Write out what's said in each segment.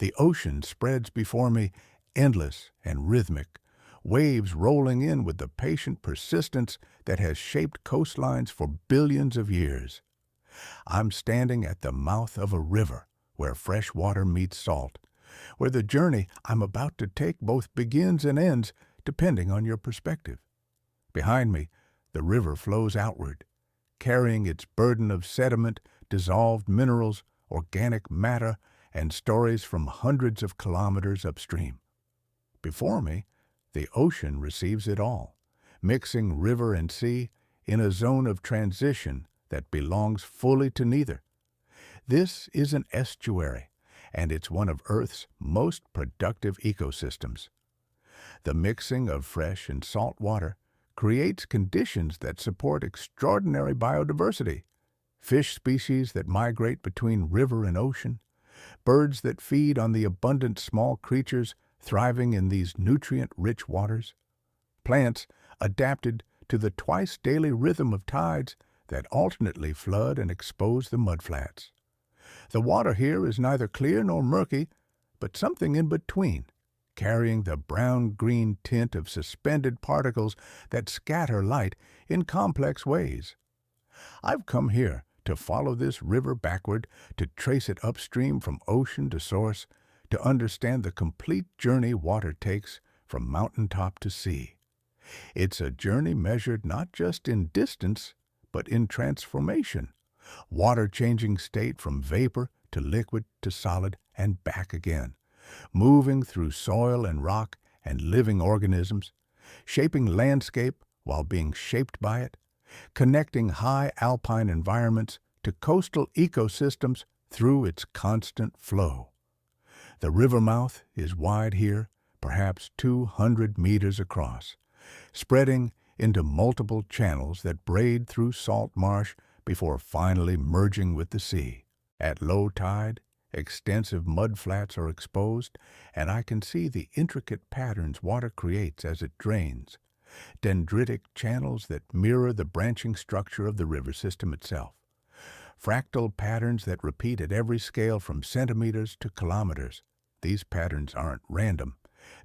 The ocean spreads before me, endless and rhythmic, waves rolling in with the patient persistence that has shaped coastlines for billions of years. I'm standing at the mouth of a river where fresh water meets salt, where the journey I'm about to take both begins and ends depending on your perspective. Behind me, the river flows outward, carrying its burden of sediment, dissolved minerals, organic matter, and stories from hundreds of kilometers upstream. Before me, the ocean receives it all, mixing river and sea in a zone of transition that belongs fully to neither. This is an estuary, and it's one of Earth's most productive ecosystems. The mixing of fresh and salt water creates conditions that support extraordinary biodiversity. Fish species that migrate between river and ocean, birds that feed on the abundant small creatures thriving in these nutrient-rich waters, plants adapted to the twice-daily rhythm of tides that alternately flood and expose the mudflats. The water here is neither clear nor murky, but something in between, carrying the brown-green tint of suspended particles that scatter light in complex ways. I've come here to follow this river backward, to trace it upstream from ocean to source, to understand the complete journey water takes from mountaintop to sea. It's a journey measured not just in distance, but in transformation, water changing state from vapor to liquid to solid and back again, moving through soil and rock and living organisms, shaping landscape while being shaped by it, connecting high alpine environments to coastal ecosystems through its constant flow. The river mouth is wide here, perhaps 200 meters across, spreading into multiple channels that braid through salt marsh before finally merging with the sea. At low tide, extensive mudflats are exposed, and I can see the intricate patterns water creates as it drains, dendritic channels that mirror the branching structure of the river system itself, fractal patterns that repeat at every scale from centimeters to kilometers. These patterns aren't random.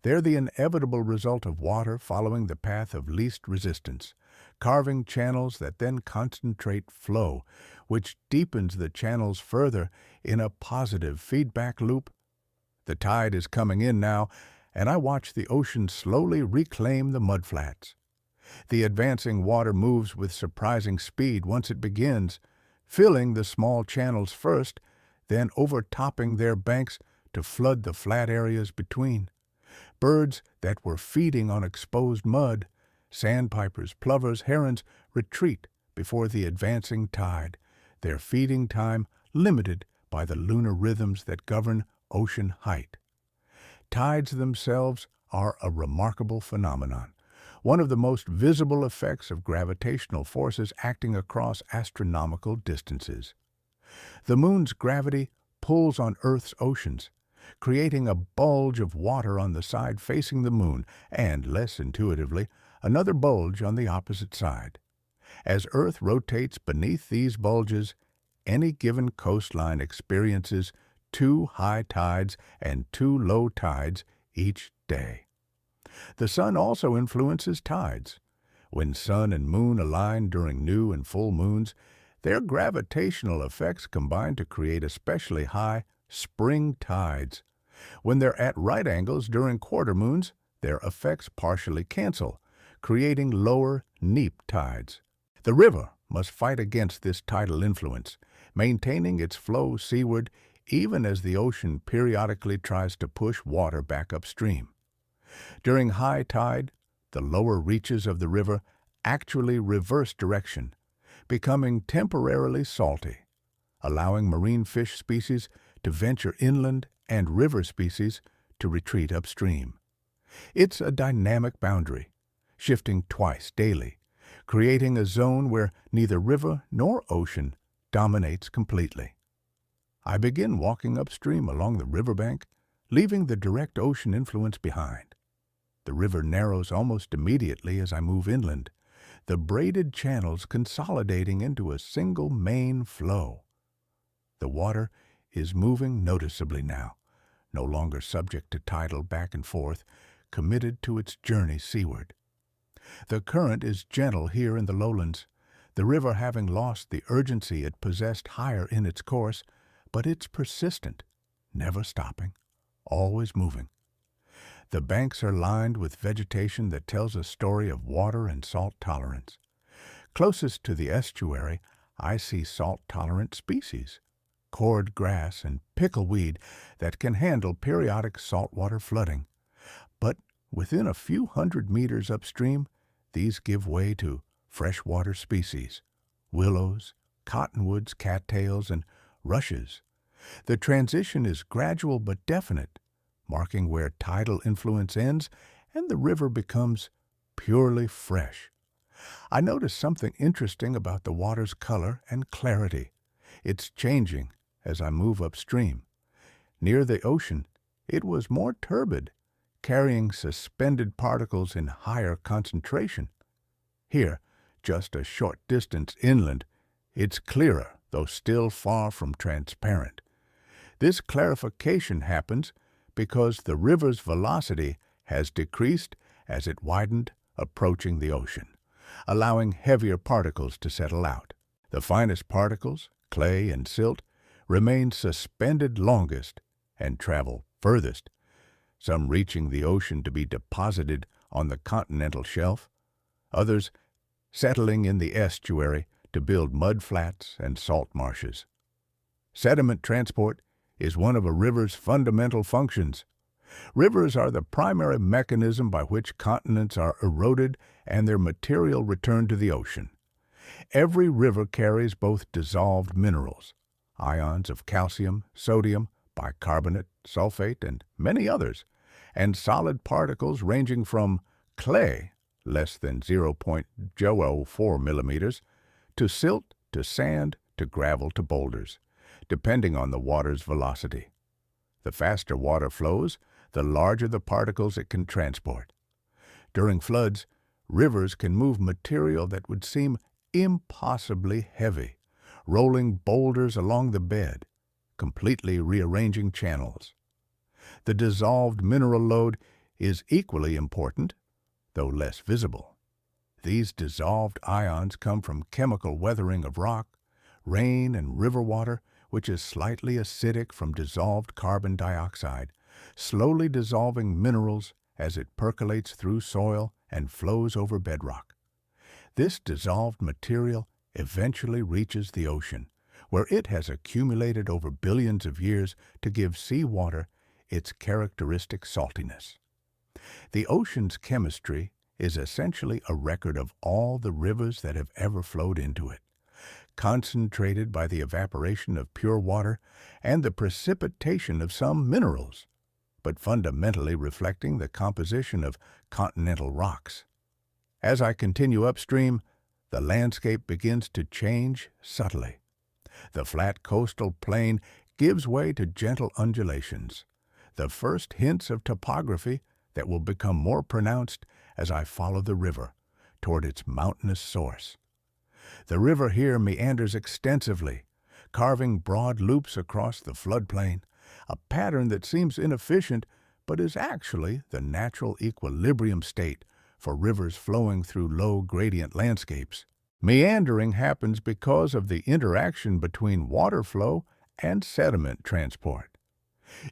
They're the inevitable result of water following the path of least resistance, carving channels that then concentrate flow, which deepens the channels further in a positive feedback loop. The tide is coming in now, and I watch the ocean slowly reclaim the mudflats. The advancing water moves with surprising speed once it begins, filling the small channels first, then overtopping their banks to flood the flat areas between. Birds that were feeding on exposed mud, sandpipers, plovers, herons, retreat before the advancing tide, their feeding time limited by the lunar rhythms that govern ocean height. Tides themselves are a remarkable phenomenon, one of the most visible effects of gravitational forces acting across astronomical distances. The moon's gravity pulls on Earth's oceans, creating a bulge of water on the side facing the moon and, less intuitively, another bulge on the opposite side. As Earth rotates beneath these bulges, any given coastline experiences 2 high tides and 2 low tides each day. The sun also influences tides. When sun and moon align during new and full moons, their gravitational effects combine to create especially high spring tides. When they're at right angles during quarter moons, their effects partially cancel, creating lower neap tides. The river must fight against this tidal influence, maintaining its flow seaward even as the ocean periodically tries to push water back upstream. During high tide, the lower reaches of the river actually reverse direction, becoming temporarily salty, allowing marine fish species to venture inland and river species to retreat upstream. It's a dynamic boundary, shifting twice daily, creating a zone where neither river nor ocean dominates completely. I begin walking upstream along the riverbank, leaving the direct ocean influence behind. The river narrows almost immediately as I move inland, the braided channels consolidating into a single main flow. The water is moving noticeably now, no longer subject to tidal back and forth, committed to its journey seaward. The current is gentle here in the lowlands, the river having lost the urgency it possessed higher in its course, but it's persistent, never stopping, always moving. The banks are lined with vegetation that tells a story of water and salt tolerance. Closest to the estuary, I see salt-tolerant species, cord grass and pickleweed that can handle periodic saltwater flooding. But within a few hundred meters upstream, these give way to freshwater species, willows, cottonwoods, cattails, and rushes. The transition is gradual but definite, marking where tidal influence ends and the river becomes purely fresh. I notice something interesting about the water's color and clarity. It's changing as I move upstream. Near the ocean, it was more turbid, carrying suspended particles in higher concentration. Here, just a short distance inland, it's clearer, though still far from transparent. This clarification happens because the river's velocity has decreased as it widened, approaching the ocean, allowing heavier particles to settle out. The finest particles, clay and silt, remain suspended longest and travel furthest, some reaching the ocean to be deposited on the continental shelf, others settling in the estuary to build mud flats and salt marshes. Sediment transport is one of a river's fundamental functions. Rivers are the primary mechanism by which continents are eroded and their material returned to the ocean. Every river carries both dissolved minerals, ions of calcium, sodium, bicarbonate, sulfate, and many others, and solid particles ranging from clay, less than 0.04 millimeters, to silt, to sand, to gravel, to boulders, depending on the water's velocity. The faster water flows, the larger the particles it can transport. During floods, rivers can move material that would seem impossibly heavy, rolling boulders along the bed, completely rearranging channels. The dissolved mineral load is equally important, though less visible. These dissolved ions come from chemical weathering of rock, rain and river water, which is slightly acidic from dissolved carbon dioxide, slowly dissolving minerals as it percolates through soil and flows over bedrock. This dissolved material eventually reaches the ocean, where it has accumulated over billions of years to give seawater its characteristic saltiness. The ocean's chemistry is essentially a record of all the rivers that have ever flowed into it, concentrated by the evaporation of pure water and the precipitation of some minerals, but fundamentally reflecting the composition of continental rocks. As I continue upstream, the landscape begins to change subtly. The flat coastal plain gives way to gentle undulations, the first hints of topography that will become more pronounced as I follow the river toward its mountainous source. The river here meanders extensively, carving broad loops across the floodplain, a pattern that seems inefficient but is actually the natural equilibrium state for rivers flowing through low-gradient landscapes. Meandering happens because of the interaction between water flow and sediment transport.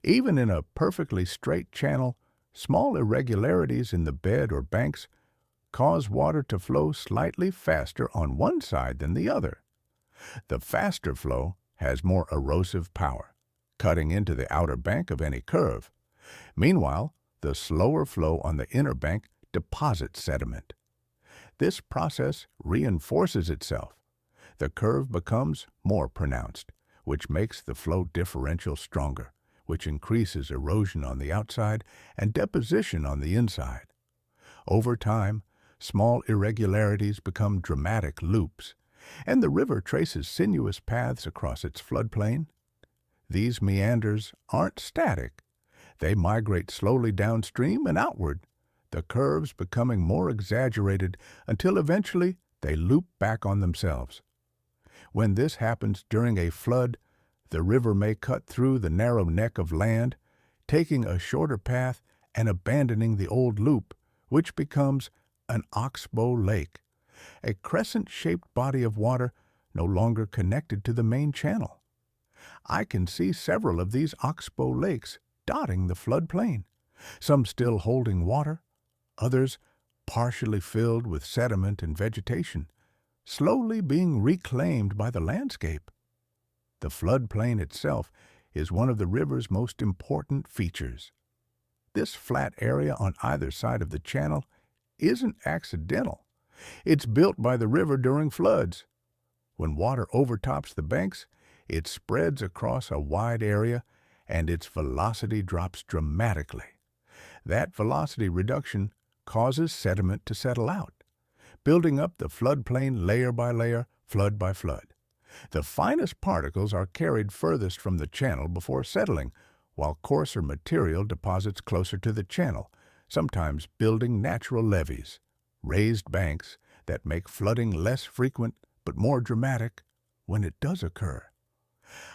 Even in a perfectly straight channel, small irregularities in the bed or banks cause water to flow slightly faster on one side than the other. The faster flow has more erosive power, cutting into the outer bank of any curve. Meanwhile, the slower flow on the inner bank deposits sediment. This process reinforces itself. The curve becomes more pronounced, which makes the flow differential stronger, which increases erosion on the outside and deposition on the inside. Over time, small irregularities become dramatic loops, and the river traces sinuous paths across its floodplain. These meanders aren't static. They migrate slowly downstream and outward, the curves becoming more exaggerated until eventually they loop back on themselves. When this happens during a flood, the river may cut through the narrow neck of land, taking a shorter path and abandoning the old loop, which becomes an oxbow lake, a crescent-shaped body of water no longer connected to the main channel. I can see several of these oxbow lakes dotting the floodplain, some still holding water, others partially filled with sediment and vegetation, slowly being reclaimed by the landscape. The floodplain itself is one of the river's most important features. This flat area on either side of the channel isn't accidental. It's built by the river during floods. When water overtops the banks, it spreads across a wide area and its velocity drops dramatically. That velocity reduction causes sediment to settle out, building up the floodplain layer by layer, flood by flood. The finest particles are carried furthest from the channel before settling, while coarser material deposits closer to the channel, sometimes building natural levees, raised banks that make flooding less frequent but more dramatic when it does occur.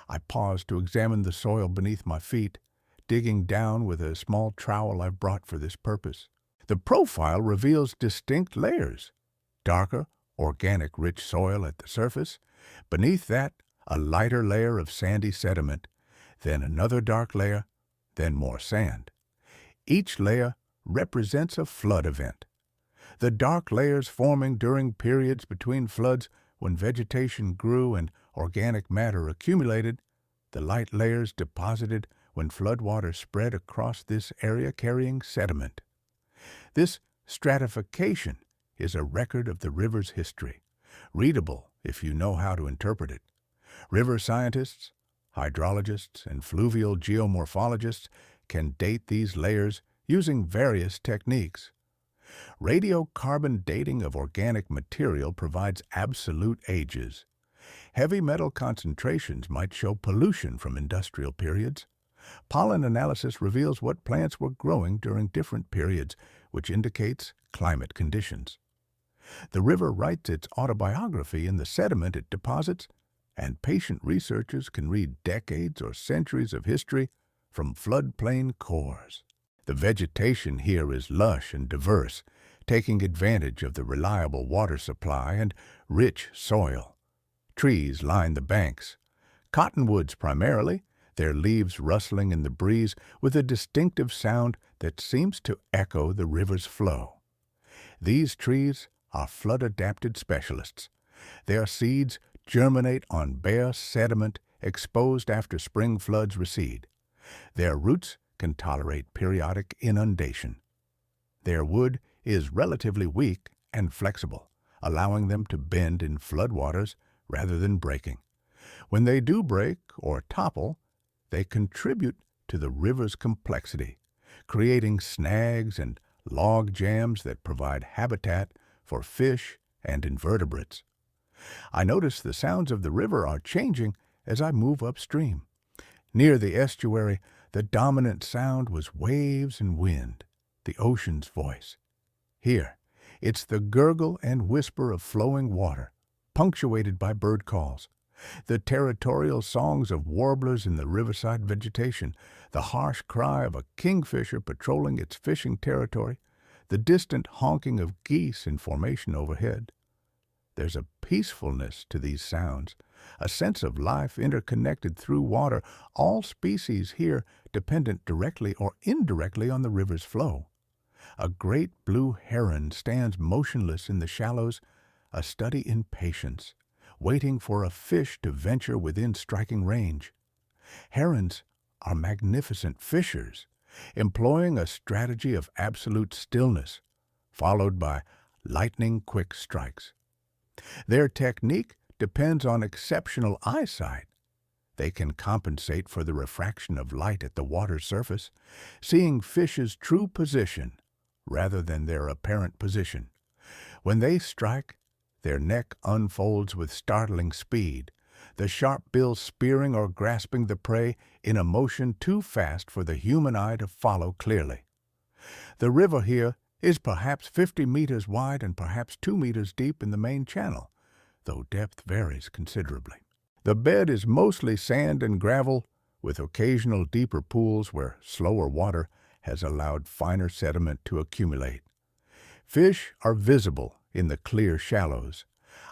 I pause to examine the soil beneath my feet, digging down with a small trowel I've brought for this purpose. The profile reveals distinct layers: darker, organic, rich soil at the surface, beneath that a lighter layer of sandy sediment, then another dark layer, then more sand. Each layer represents a flood event. The dark layers forming during periods between floods when vegetation grew and organic matter accumulated, the light layers deposited when floodwater spread across this area carrying sediment. This stratification is a record of the river's history, readable if you know how to interpret it. River scientists, hydrologists, and fluvial geomorphologists can date these layers using various techniques. Radiocarbon dating of organic material provides absolute ages. Heavy metal concentrations might show pollution from industrial periods. Pollen analysis reveals what plants were growing during different periods, which indicates climate conditions. The river writes its autobiography in the sediment it deposits, and patient researchers can read decades or centuries of history from floodplain cores. The vegetation here is lush and diverse, taking advantage of the reliable water supply and rich soil. Trees line the banks. Cottonwoods primarily, their leaves rustling in the breeze with a distinctive sound that seems to echo the river's flow. These trees are flood-adapted specialists. Their seeds germinate on bare sediment exposed after spring floods recede. Their roots can tolerate periodic inundation. Their wood is relatively weak and flexible, allowing them to bend in floodwaters rather than breaking. When they do break or topple, they contribute to the river's complexity, creating snags and log jams that provide habitat for fish and invertebrates. I notice the sounds of the river are changing as I move upstream. Near the estuary, the dominant sound was waves and wind, the ocean's voice. Here, it's the gurgle and whisper of flowing water, punctuated by bird calls, the territorial songs of warblers in the riverside vegetation, the harsh cry of a kingfisher patrolling its fishing territory, the distant honking of geese in formation overhead. There's a peacefulness to these sounds, a sense of life interconnected through water, all species here dependent directly or indirectly on the river's flow. A great blue heron stands motionless in the shallows, a study in patience, waiting for a fish to venture within striking range. Herons are magnificent fishers, employing a strategy of absolute stillness, followed by lightning-quick strikes. Their technique depends on exceptional eyesight. They can compensate for the refraction of light at the water's surface, seeing fish's true position rather than their apparent position. When they strike, their neck unfolds with startling speed, the sharp bill spearing or grasping the prey in a motion too fast for the human eye to follow clearly. The river here is perhaps 50 meters wide and perhaps 2 meters deep in the main channel, though depth varies considerably. The bed is mostly sand and gravel, with occasional deeper pools where slower water has allowed finer sediment to accumulate. Fish are visible in the clear shallows.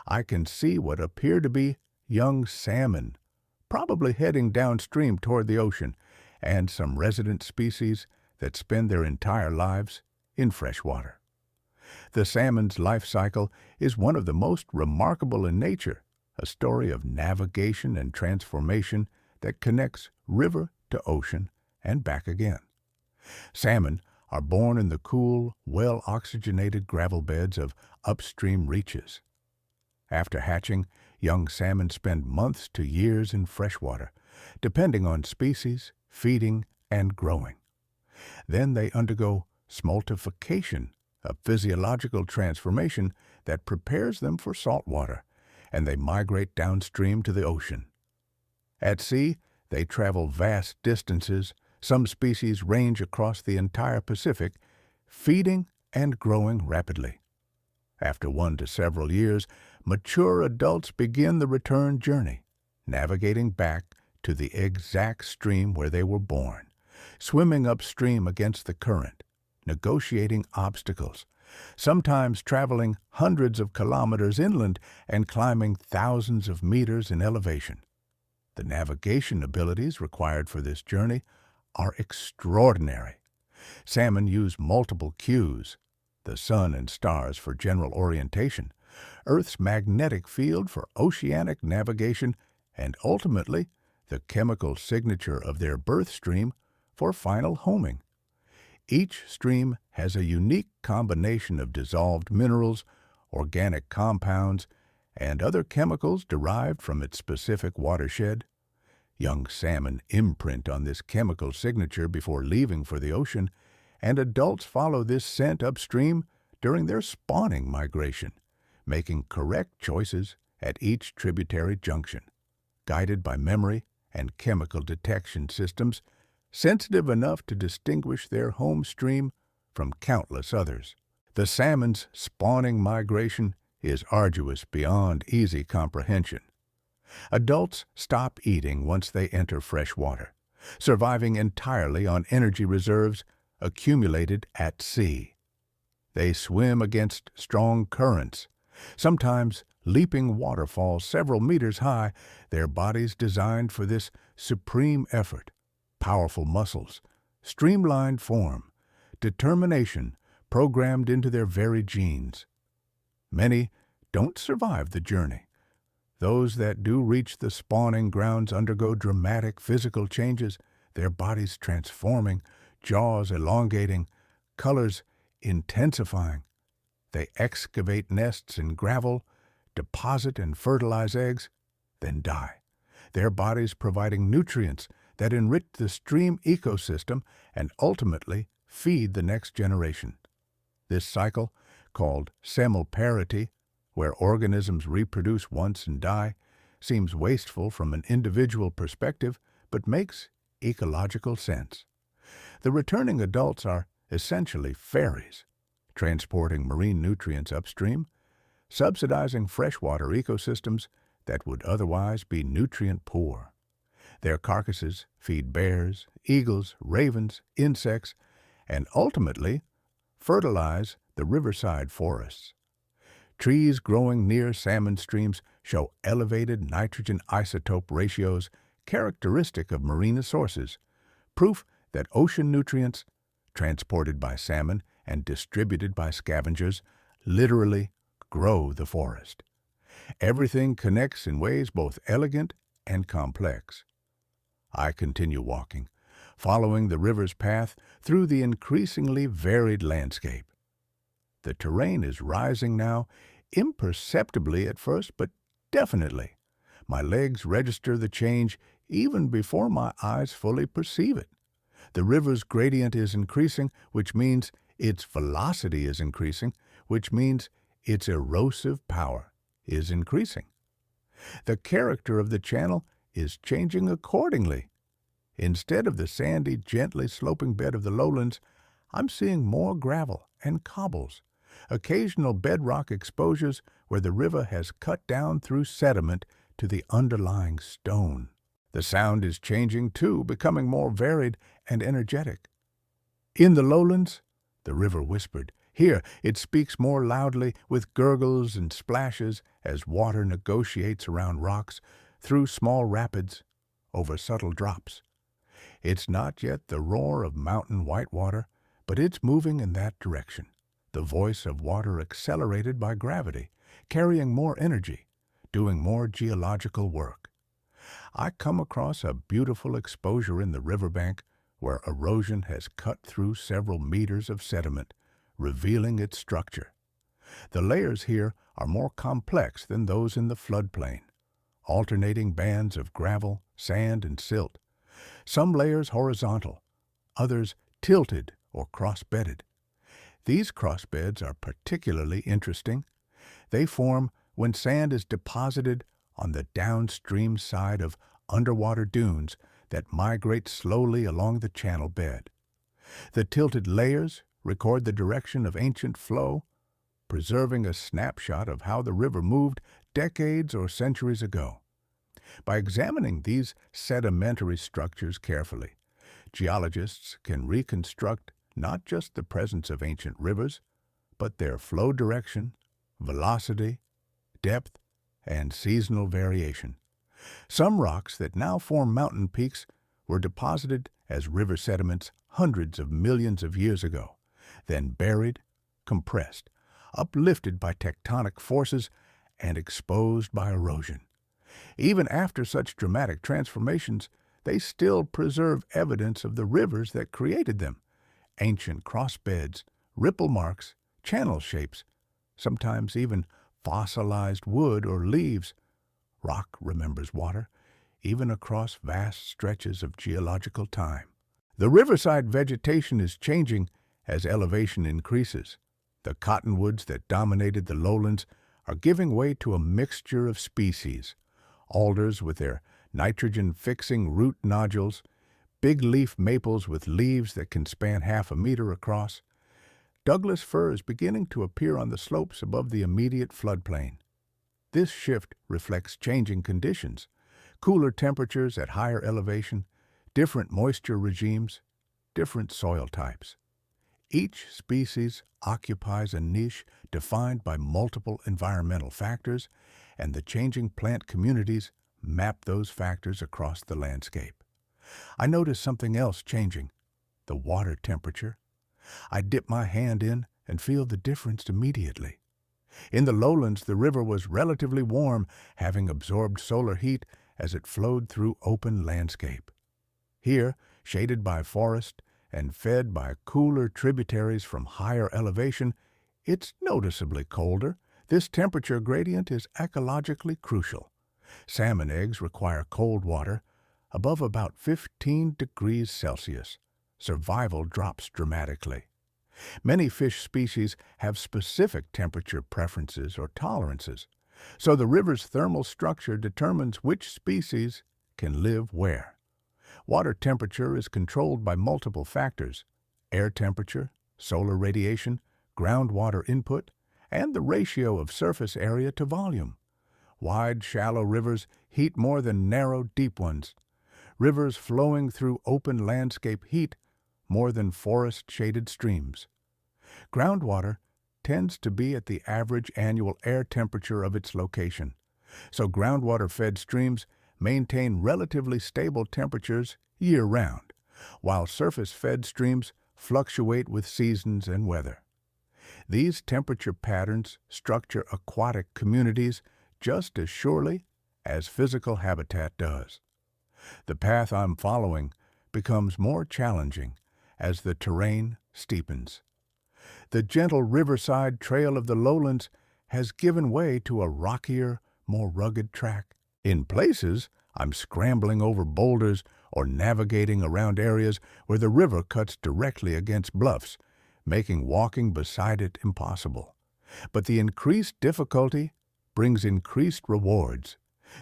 I can see what appear to be young salmon, probably heading downstream toward the ocean, and some resident species that spend their entire lives in fresh water. The salmon's life cycle is one of the most remarkable in nature, a story of navigation and transformation that connects river to ocean and back again. Salmon are born in the cool, well-oxygenated gravel beds of upstream reaches. After hatching, young salmon spend months to years in freshwater, depending on species, feeding, and growing. Then they undergo smoltification, a physiological transformation that prepares them for saltwater, and they migrate downstream to the ocean. At sea, they travel vast distances. Some species range across the entire Pacific, feeding and growing rapidly. After 1 to several years, mature adults begin the return journey, navigating back to the exact stream where they were born, swimming upstream against the current, negotiating obstacles, sometimes traveling hundreds of kilometers inland and climbing thousands of meters in elevation. The navigation abilities required for this journey are extraordinary. Salmon use multiple cues: the sun and stars for general orientation, Earth's magnetic field for oceanic navigation, and ultimately the chemical signature of their birth stream for final homing. Each stream has a unique combination of dissolved minerals, organic compounds, and other chemicals derived from its specific watershed. Young salmon imprint on this chemical signature before leaving for the ocean, and adults follow this scent upstream during their spawning migration, making correct choices at each tributary junction, guided by memory and chemical detection systems sensitive enough to distinguish their home stream from countless others. The salmon's spawning migration is arduous beyond easy comprehension. Adults stop eating once they enter fresh water, surviving entirely on energy reserves accumulated at sea. They swim against strong currents, sometimes leaping waterfalls several meters high, their bodies designed for this supreme effort. Powerful muscles, streamlined form, determination programmed into their very genes. Many don't survive the journey. Those that do reach the spawning grounds undergo dramatic physical changes, their bodies transforming, jaws elongating, colors intensifying. They excavate nests in gravel, deposit and fertilize eggs, then die, their bodies providing nutrients that enrich the stream ecosystem and ultimately feed the next generation. This cycle, called semelparity, where organisms reproduce once and die, seems wasteful from an individual perspective, but makes ecological sense. The returning adults are essentially fairies, transporting marine nutrients upstream, subsidizing freshwater ecosystems that would otherwise be nutrient poor. Their carcasses feed bears, eagles, ravens, insects, and ultimately fertilize the riverside forests. Trees growing near salmon streams show elevated nitrogen isotope ratios characteristic of marine sources, proof that ocean nutrients, transported by salmon and distributed by scavengers, literally grow the forest. Everything connects in ways both elegant and complex. I continue walking, following the river's path through the increasingly varied landscape. The terrain is rising now, imperceptibly at first, but definitely. My legs register the change even before my eyes fully perceive it. The river's gradient is increasing, which means its velocity is increasing, which means its erosive power is increasing. The character of the channel is changing accordingly. Instead of the sandy, gently sloping bed of the lowlands, I'm seeing more gravel and cobbles, occasional bedrock exposures where the river has cut down through sediment to the underlying stone. The sound is changing too, becoming more varied and energetic. In the lowlands, the river whispered. Here, it speaks more loudly with gurgles and splashes as water negotiates around rocks, through small rapids, over subtle drops. It's not yet the roar of mountain whitewater, but it's moving in that direction. The voice of water accelerated by gravity, carrying more energy, doing more geological work. I come across a beautiful exposure in the riverbank where erosion has cut through several meters of sediment, revealing its structure. The layers here are more complex than those in the floodplain, alternating bands of gravel, sand, and silt. Some layers horizontal, others tilted or cross-bedded. These cross-beds are particularly interesting. They form when sand is deposited on the downstream side of underwater dunes that migrate slowly along the channel bed. The tilted layers record the direction of ancient flow, preserving a snapshot of how the river moved decades or centuries ago. By examining these sedimentary structures carefully, geologists can reconstruct not just the presence of ancient rivers, but their flow direction, velocity, depth, and seasonal variation. Some rocks that now form mountain peaks were deposited as river sediments hundreds of millions of years ago, then buried, compressed, uplifted by tectonic forces, and exposed by erosion. Even after such dramatic transformations, they still preserve evidence of the rivers that created them. Ancient crossbeds, ripple marks, channel shapes, sometimes even fossilized wood or leaves. Rock remembers water, even across vast stretches of geological time. The riverside vegetation is changing as elevation increases. The cottonwoods that dominated the lowlands are giving way to a mixture of species. Alders with their nitrogen-fixing root nodules, big leaf maples with leaves that can span half a meter across, Douglas firs beginning to appear on the slopes above the immediate floodplain. This shift reflects changing conditions, cooler temperatures at higher elevation, different moisture regimes, different soil types. Each species occupies a niche defined by multiple environmental factors, and the changing plant communities map those factors across the landscape. I notice something else changing: the water temperature. I dip my hand in and feel the difference immediately. In the lowlands, the river was relatively warm, having absorbed solar heat as it flowed through open landscape. Here, shaded by forest and fed by cooler tributaries from higher elevation, it's noticeably colder. This temperature gradient is ecologically crucial. Salmon eggs require cold water, above about 15 degrees Celsius. Survival drops dramatically. Many fish species have specific temperature preferences or tolerances, so the river's thermal structure determines which species can live where. Water temperature is controlled by multiple factors: air temperature, solar radiation, groundwater input, and the ratio of surface area to volume. Wide, shallow rivers heat more than narrow, deep ones. Rivers flowing through open landscape heat more than forest-shaded streams. Groundwater tends to be at the average annual air temperature of its location, so groundwater-fed streams maintain relatively stable temperatures year-round, while surface-fed streams fluctuate with seasons and weather. These temperature patterns structure aquatic communities just as surely as physical habitat does. The path I'm following becomes more challenging as the terrain steepens. The gentle riverside trail of the lowlands has given way to a rockier, more rugged track. In places, I'm scrambling over boulders or navigating around areas where the river cuts directly against bluffs, making walking beside it impossible. But the increased difficulty brings increased rewards.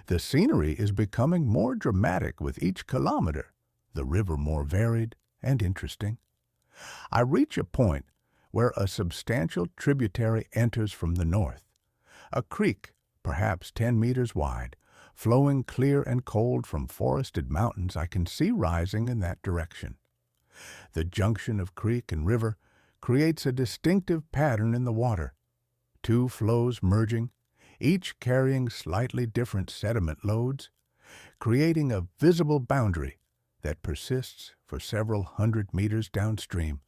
The scenery is becoming more dramatic with each kilometer, the river more varied and interesting. I reach a point where a substantial tributary enters from the north. A creek, perhaps 10 meters wide, flowing clear and cold from forested mountains I can see rising in that direction. The junction of creek and river creates a distinctive pattern in the water, two flows merging, each carrying slightly different sediment loads, creating a visible boundary that persists for several hundred meters downstream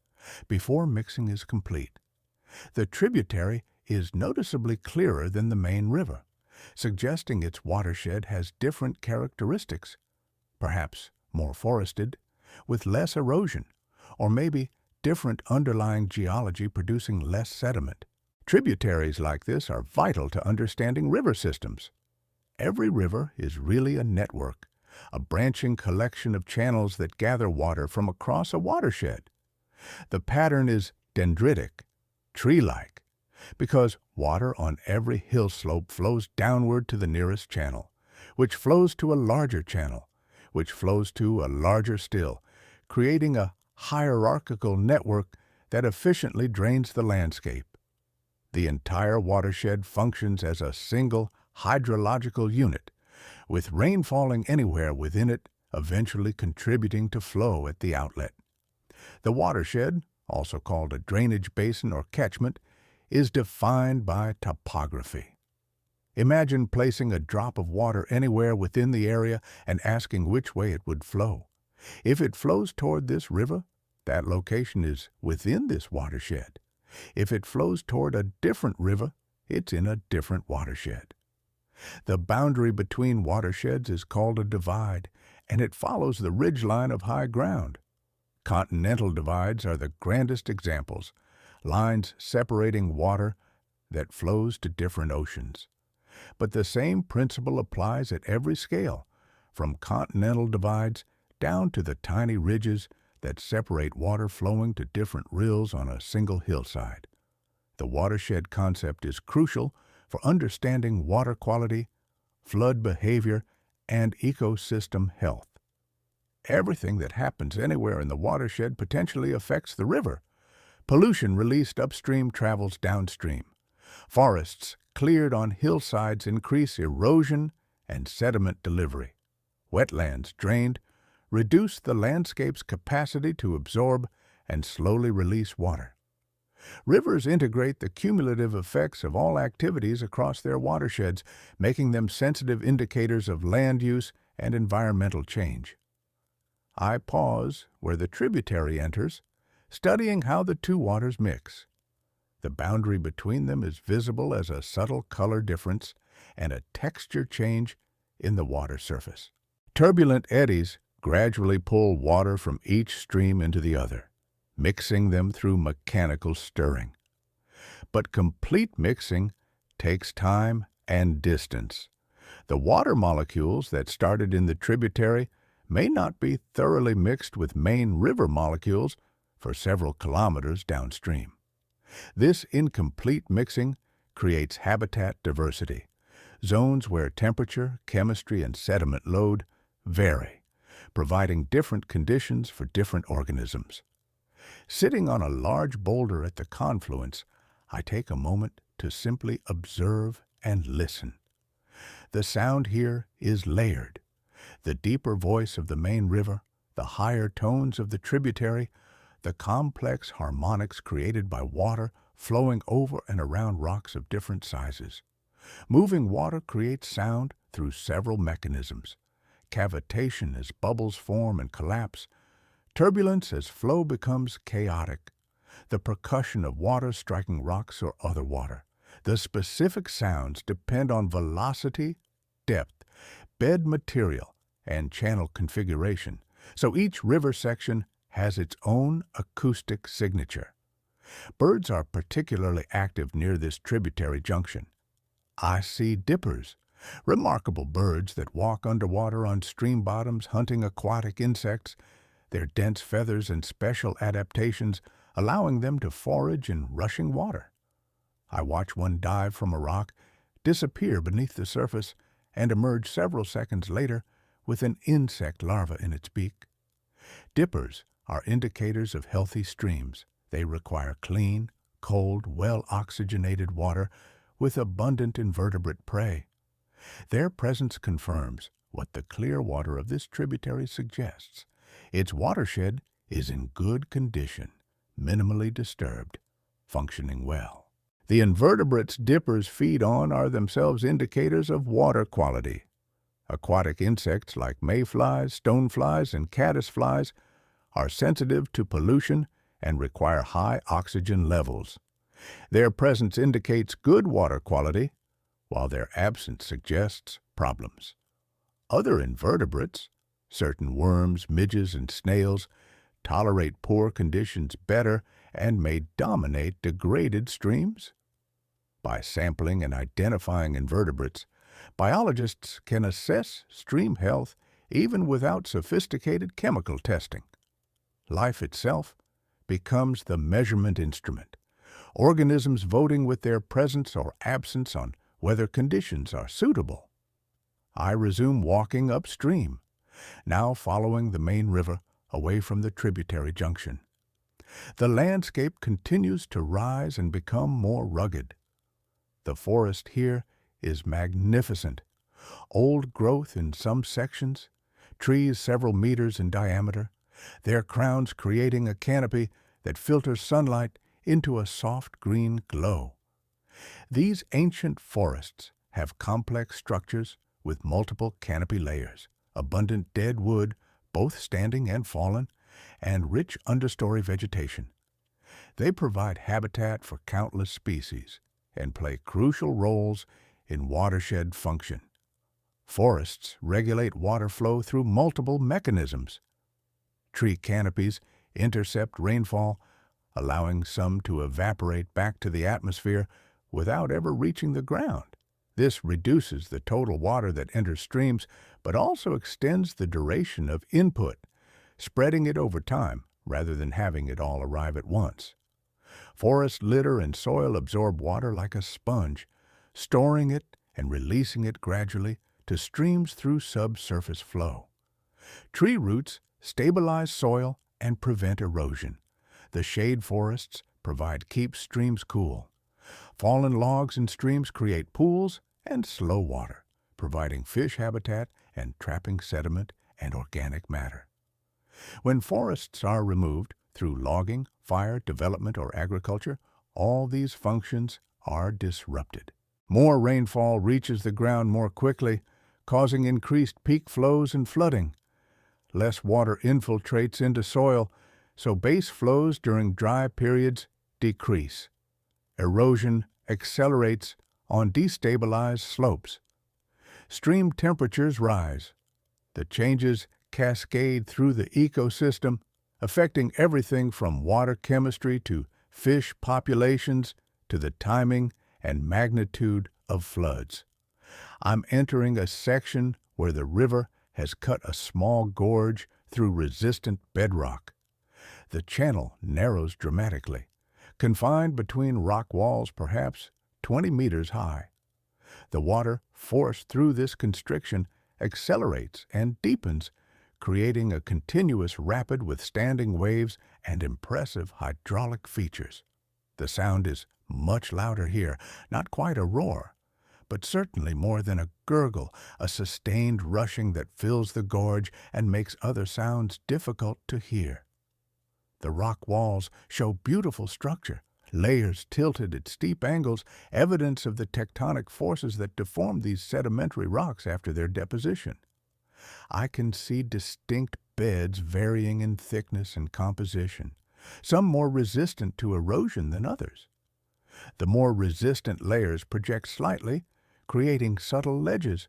before mixing is complete. The tributary is noticeably clearer than the main river, suggesting its watershed has different characteristics, perhaps more forested, with less erosion, or maybe different underlying geology producing less sediment. Tributaries like this are vital to understanding river systems. Every river is really a network, a branching collection of channels that gather water from across a watershed. The pattern is dendritic, tree-like, because water on every hill slope flows downward to the nearest channel, which flows to a larger channel, which flows to a larger still, creating a hierarchical network that efficiently drains the landscape. The entire watershed functions as a single hydrological unit, with rain falling anywhere within it eventually contributing to flow at the outlet. The watershed, also called a drainage basin or catchment, is defined by topography. Imagine placing a drop of water anywhere within the area and asking which way it would flow. If it flows toward this river, that location is within this watershed. If it flows toward a different river, it's in a different watershed. The boundary between watersheds is called a divide, and it follows the ridgeline of high ground. Continental divides are the grandest examples, lines separating water that flows to different oceans. But the same principle applies at every scale, from continental divides down to the tiny ridges that separate water flowing to different rills on a single hillside. The watershed concept is crucial for understanding water quality, flood behavior, and ecosystem health. Everything that happens anywhere in the watershed potentially affects the river. Pollution released upstream travels downstream. Forests cleared on hillsides increase erosion and sediment delivery. Wetlands drained reduce the landscape's capacity to absorb and slowly release water. Rivers integrate the cumulative effects of all activities across their watersheds, making them sensitive indicators of land use and environmental change. I pause where the tributary enters, studying how the two waters mix. The boundary between them is visible as a subtle color difference and a texture change in the water surface. Turbulent eddies gradually pull water from each stream into the other, mixing them through mechanical stirring. But complete mixing takes time and distance. The water molecules that started in the tributary may not be thoroughly mixed with main river molecules for several kilometers downstream. This incomplete mixing creates habitat diversity, zones where temperature, chemistry, and sediment load vary, providing different conditions for different organisms. Sitting on a large boulder at the confluence, I take a moment to simply observe and listen. The sound here is layered. The deeper voice of the main river, the higher tones of the tributary, the complex harmonics created by water flowing over and around rocks of different sizes. Moving water creates sound through several mechanisms. Cavitation as bubbles form and collapse, turbulence as flow becomes chaotic, the percussion of water striking rocks or other water. The specific sounds depend on velocity, depth, bed material, and channel configuration, so each river section has its own acoustic signature. Birds are particularly active near this tributary junction. I see dippers, remarkable birds that walk underwater on stream bottoms hunting aquatic insects, their dense feathers and special adaptations allowing them to forage in rushing water. I watch one dive from a rock, disappear beneath the surface, and emerge several seconds later with an insect larva in its beak. Dippers are indicators of healthy streams. They require clean, cold, well-oxygenated water with abundant invertebrate prey. Their presence confirms what the clear water of this tributary suggests. Its watershed is in good condition, minimally disturbed, functioning well. The invertebrates dippers feed on are themselves indicators of water quality. Aquatic insects like mayflies, stoneflies, and caddisflies are sensitive to pollution and require high oxygen levels. Their presence indicates good water quality, while their absence suggests problems. Other invertebrates, certain worms, midges, and snails, tolerate poor conditions better and may dominate degraded streams. By sampling and identifying invertebrates, biologists can assess stream health even without sophisticated chemical testing. Life itself becomes the measurement instrument, organisms voting with their presence or absence on whether conditions are suitable. I resume walking upstream, now following the main river away from the tributary junction. The landscape continues to rise and become more rugged. The forest here is magnificent. Old growth in some sections, trees several meters in diameter, their crowns creating a canopy that filters sunlight into a soft green glow. These ancient forests have complex structures with multiple canopy layers, abundant dead wood, both standing and fallen, and rich understory vegetation. They provide habitat for countless species and play crucial roles in watershed function. Forests regulate water flow through multiple mechanisms. Tree canopies intercept rainfall, allowing some to evaporate back to the atmosphere without ever reaching the ground. This reduces the total water that enters streams, but also extends the duration of input, spreading it over time rather than having it all arrive at once. Forest litter and soil absorb water like a sponge, storing it and releasing it gradually to streams through subsurface flow. Tree roots stabilize soil and prevent erosion. The shade forests keep streams cool. Fallen logs in streams create pools and slow water, providing fish habitat and trapping sediment and organic matter. When forests are removed through logging, fire, development, or agriculture, all these functions are disrupted. More rainfall reaches the ground more quickly, causing increased peak flows and flooding. Less water infiltrates into soil, so base flows during dry periods decrease. Erosion accelerates on destabilized slopes. Stream temperatures rise. The changes cascade through the ecosystem, affecting everything from water chemistry to fish populations to the timing and magnitude of floods. I'm entering a section where the river has cut a small gorge through resistant bedrock. The channel narrows dramatically, confined between rock walls perhaps 20 meters high. The water forced through this constriction accelerates and deepens, creating a continuous rapid with standing waves and impressive hydraulic features. The sound is much louder here, not quite a roar, but certainly more than a gurgle, a sustained rushing that fills the gorge and makes other sounds difficult to hear. The rock walls show beautiful structure, layers tilted at steep angles, evidence of the tectonic forces that deform these sedimentary rocks after their deposition. I can see distinct beds varying in thickness and composition, some more resistant to erosion than others. The more resistant layers project slightly, creating subtle ledges,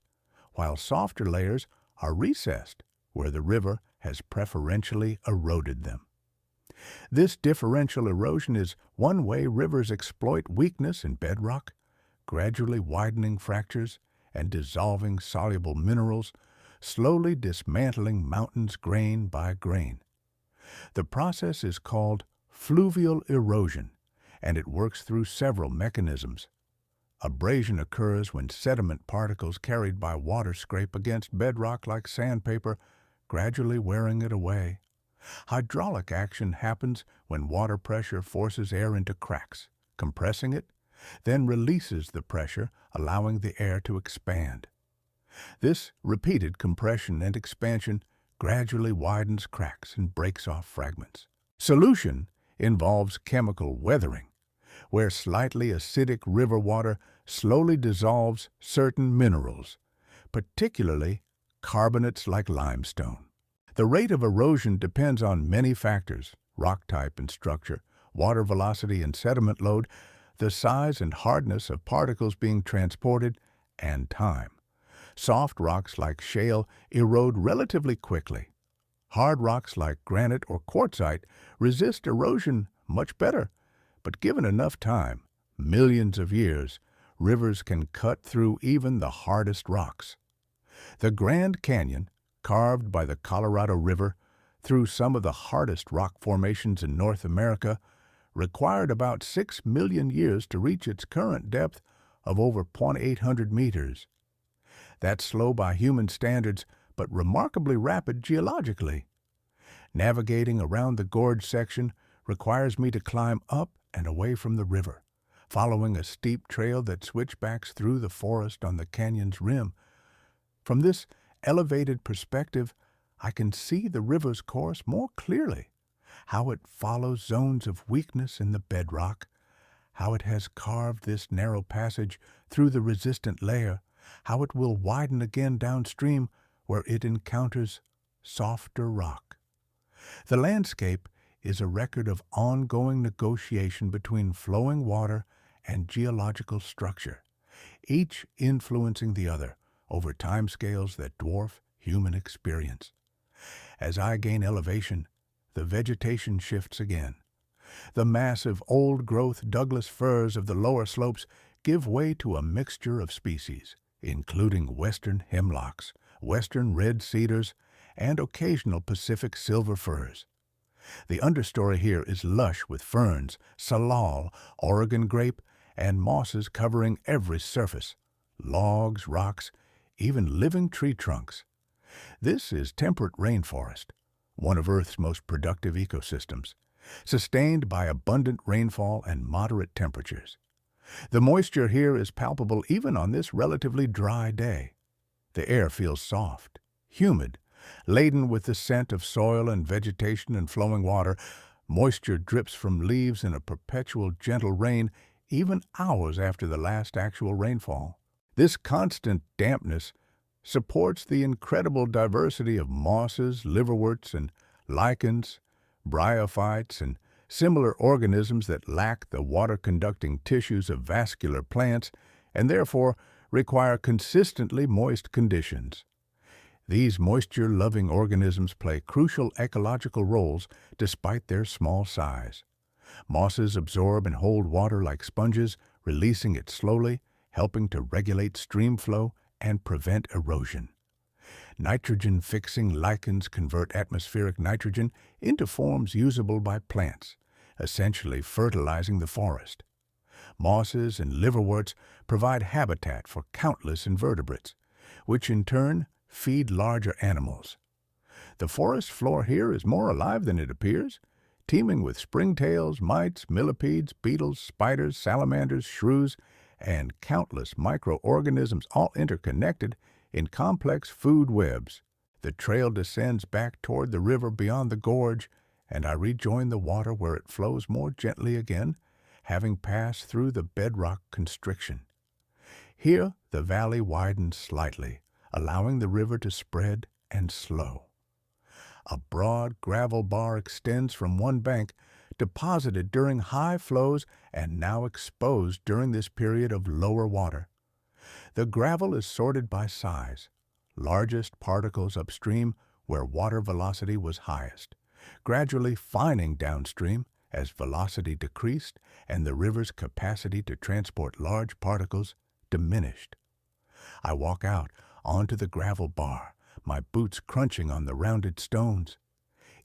while softer layers are recessed, where the river has preferentially eroded them. This differential erosion is one way rivers exploit weakness in bedrock, gradually widening fractures and dissolving soluble minerals, slowly dismantling mountains grain by grain. The process is called fluvial erosion, and it works through several mechanisms. Abrasion occurs when sediment particles carried by water scrape against bedrock like sandpaper, gradually wearing it away. Hydraulic action happens when water pressure forces air into cracks, compressing it, then releases the pressure, allowing the air to expand. This repeated compression and expansion gradually widens cracks and breaks off fragments. Solution involves chemical weathering, where slightly acidic river water slowly dissolves certain minerals, particularly carbonates like limestone. The rate of erosion depends on many factors: rock type and structure, water velocity and sediment load, the size and hardness of particles being transported, and time. Soft rocks like shale erode relatively quickly. Hard rocks like granite or quartzite resist erosion much better, but given enough time, millions of years, rivers can cut through even the hardest rocks. The Grand Canyon, carved by the Colorado River through some of the hardest rock formations in North America, required about 6 million years to reach its current depth of over 800 meters. That's slow by human standards, but remarkably rapid geologically. Navigating around the gorge section requires me to climb up and away from the river, following a steep trail that switchbacks through the forest on the canyon's rim. From this elevated perspective, I can see the river's course more clearly, how it follows zones of weakness in the bedrock, how it has carved this narrow passage through the resistant layer, how it will widen again downstream where it encounters softer rock. The landscape is a record of ongoing negotiation between flowing water and geological structure, each influencing the other over timescales that dwarf human experience. As I gain elevation, the vegetation shifts again. The massive old-growth Douglas firs of the lower slopes give way to a mixture of species, including western hemlocks, western red cedars, and occasional Pacific silver firs. The understory here is lush with ferns, salal, Oregon grape, and mosses covering every surface, logs, rocks, even living tree trunks. This is temperate rainforest, one of Earth's most productive ecosystems, sustained by abundant rainfall and moderate temperatures. The moisture here is palpable even on this relatively dry day. The air feels soft, humid, laden with the scent of soil and vegetation and flowing water. Moisture drips from leaves in a perpetual gentle rain even hours after the last actual rainfall. This constant dampness supports the incredible diversity of mosses, liverworts, and lichens, bryophytes, and similar organisms that lack the water-conducting tissues of vascular plants and therefore require consistently moist conditions. These moisture-loving organisms play crucial ecological roles despite their small size. Mosses absorb and hold water like sponges, releasing it slowly, helping to regulate stream flow and prevent erosion. Nitrogen-fixing lichens convert atmospheric nitrogen into forms usable by plants, essentially fertilizing the forest. Mosses and liverworts provide habitat for countless invertebrates, which in turn feed larger animals. The forest floor here is more alive than it appears, teeming with springtails, mites, millipedes, beetles, spiders, salamanders, shrews, and countless microorganisms all interconnected in complex food webs. The trail descends back toward the river beyond the gorge, and I rejoin the water where it flows more gently again, having passed through the bedrock constriction. Here the valley widens slightly, allowing the river to spread and slow. A broad gravel bar extends from one bank, deposited during high flows and now exposed during this period of lower water. The gravel is sorted by size, largest particles upstream where water velocity was highest, gradually fining downstream as velocity decreased and the river's capacity to transport large particles diminished. I walk out onto the gravel bar, my boots crunching on the rounded stones.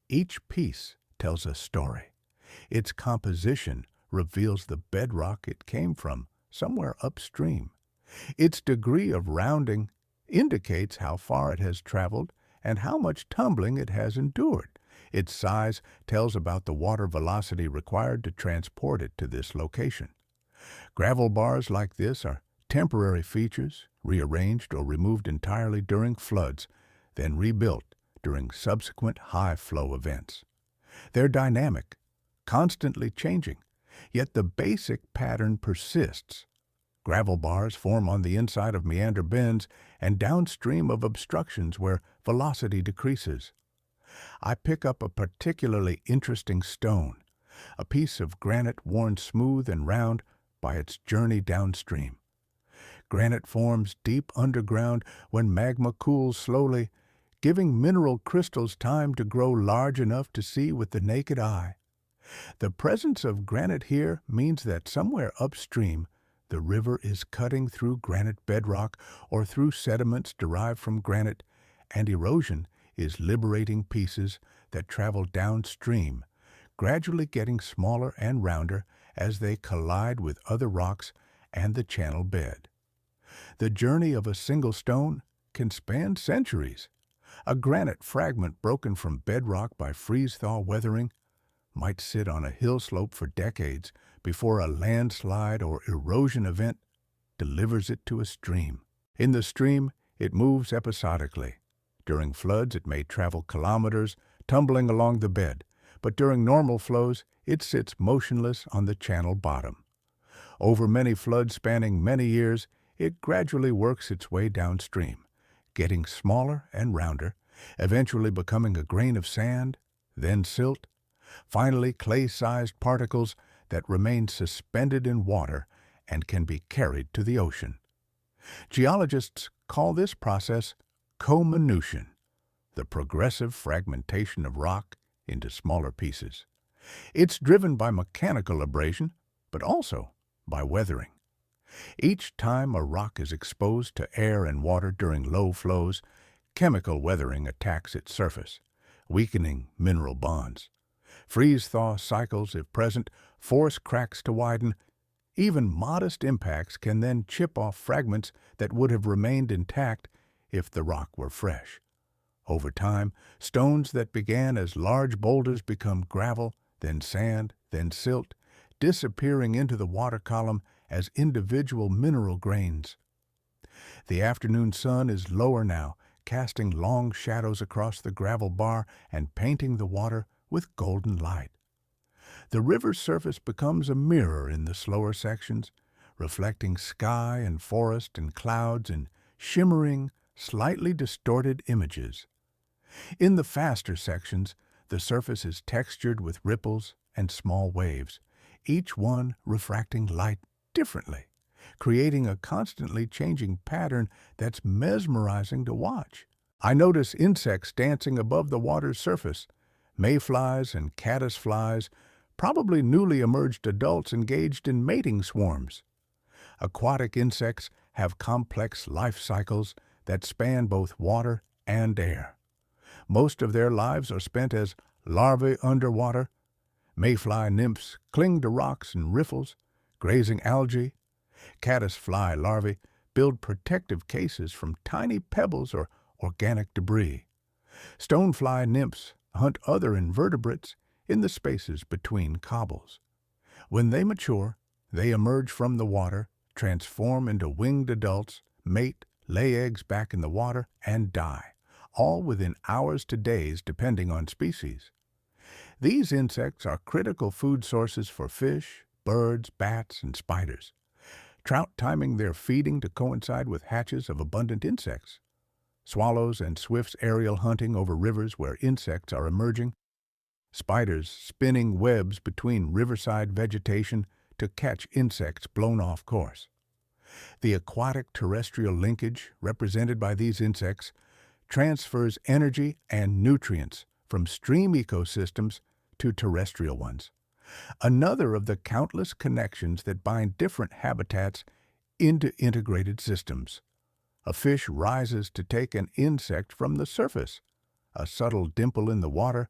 Each piece tells a story. Its composition reveals the bedrock it came from, somewhere upstream. Its degree of rounding indicates how far it has traveled and how much tumbling it has endured. Its size tells about the water velocity required to transport it to this location. Gravel bars like this are temporary features, rearranged or removed entirely during floods, then rebuilt during subsequent high-flow events. They're dynamic, constantly changing, yet the basic pattern persists. Gravel bars form on the inside of meander bends and downstream of obstructions where velocity decreases. I pick up a particularly interesting stone, a piece of granite worn smooth and round by its journey downstream. Granite forms deep underground when magma cools slowly, giving mineral crystals time to grow large enough to see with the naked eye. The presence of granite here means that somewhere upstream, the river is cutting through granite bedrock or through sediments derived from granite, and erosion is liberating pieces that travel downstream, gradually getting smaller and rounder as they collide with other rocks and the channel bed. The journey of a single stone can span centuries. A granite fragment broken from bedrock by freeze-thaw weathering might sit on a hill slope for decades before a landslide or erosion event delivers it to a stream. In the stream, it moves episodically. During floods, it may travel kilometers, tumbling along the bed, but during normal flows, it sits motionless on the channel bottom. Over many floods spanning many years, it gradually works its way downstream, getting smaller and rounder, eventually becoming a grain of sand, then silt, finally clay-sized particles that remain suspended in water and can be carried to the ocean. Geologists call this process comminution, the progressive fragmentation of rock into smaller pieces. It's driven by mechanical abrasion, but also by weathering. Each time a rock is exposed to air and water during low flows, chemical weathering attacks its surface, weakening mineral bonds. Freeze-thaw cycles, if present, force cracks to widen. Even modest impacts can then chip off fragments that would have remained intact if the rock were fresh. Over time, stones that began as large boulders become gravel, then sand, then silt, disappearing into the water column as individual mineral grains. The afternoon sun is lower now, casting long shadows across the gravel bar and painting the water with golden light. The river's surface becomes a mirror in the slower sections, reflecting sky and forest and clouds in shimmering, slightly distorted images. In the faster sections, the surface is textured with ripples and small waves, each one refracting light differently, creating a constantly changing pattern that's mesmerizing to watch. I notice insects dancing above the water's surface, mayflies and caddisflies, probably newly emerged adults engaged in mating swarms. Aquatic insects have complex life cycles that span both water and air. Most of their lives are spent as larvae underwater. Mayfly nymphs cling to rocks and riffles, grazing algae. Caddisfly larvae build protective cases from tiny pebbles or organic debris. Stonefly nymphs hunt other invertebrates in the spaces between cobbles. When they mature, they emerge from the water, transform into winged adults, mate, lay eggs back in the water, and die, all within hours to days depending on species. These insects are critical food sources for fish, birds, bats, and spiders. Trout timing their feeding to coincide with hatches of abundant insects. Swallows and swifts aerial hunting over rivers where insects are emerging. Spiders spinning webs between riverside vegetation to catch insects blown off course. The aquatic-terrestrial linkage, represented by these insects, transfers energy and nutrients from stream ecosystems to terrestrial ones. Another of the countless connections that bind different habitats into integrated systems. A fish rises to take an insect from the surface, a subtle dimple in the water,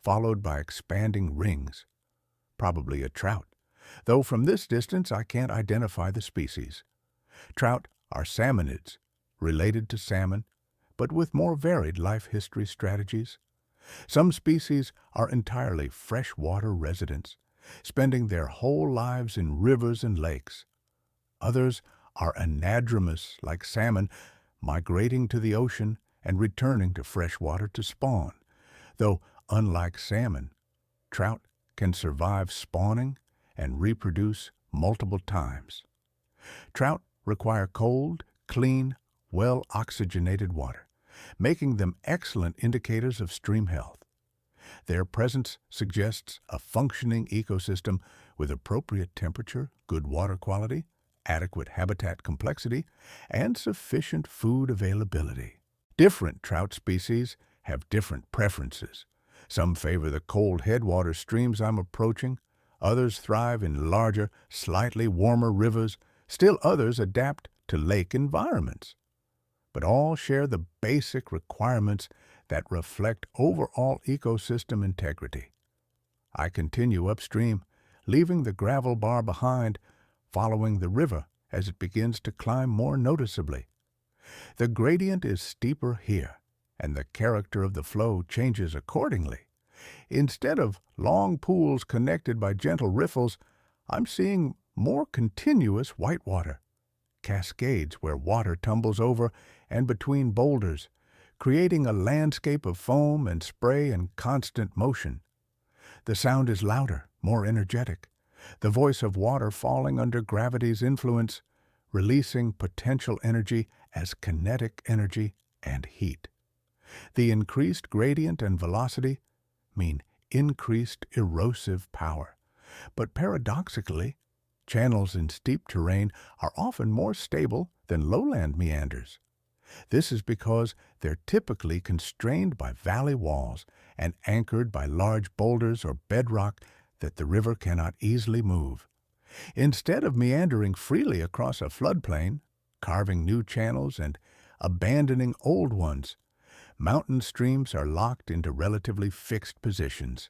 followed by expanding rings. Probably a trout, though from this distance I can't identify the species. Trout are salmonids, related to salmon, but with more varied life history strategies. Some species are entirely freshwater residents, spending their whole lives in rivers and lakes. Others are anadromous like salmon, migrating to the ocean and returning to fresh water to spawn, though unlike salmon, trout can survive spawning and reproduce multiple times. Trout require cold, clean, well-oxygenated water, making them excellent indicators of stream health. Their presence suggests a functioning ecosystem with appropriate temperature, good water quality, adequate habitat complexity, and sufficient food availability. Different trout species have different preferences. Some favor the cold headwater streams I'm approaching, others thrive in larger, slightly warmer rivers, still others adapt to lake environments. But all share the basic requirements that reflect overall ecosystem integrity. I continue upstream, leaving the gravel bar behind, following the river as it begins to climb more noticeably. The gradient is steeper here, and the character of the flow changes accordingly. Instead of long pools connected by gentle riffles, I'm seeing more continuous whitewater, cascades where water tumbles over and between boulders, creating a landscape of foam and spray in constant motion. The sound is louder, more energetic, the voice of water falling under gravity's influence, releasing potential energy as kinetic energy and heat. The increased gradient and velocity mean increased erosive power, but paradoxically, channels in steep terrain are often more stable than lowland meanders. This is because they're typically constrained by valley walls and anchored by large boulders or bedrock that the river cannot easily move. Instead of meandering freely across a floodplain, carving new channels and abandoning old ones, mountain streams are locked into relatively fixed positions,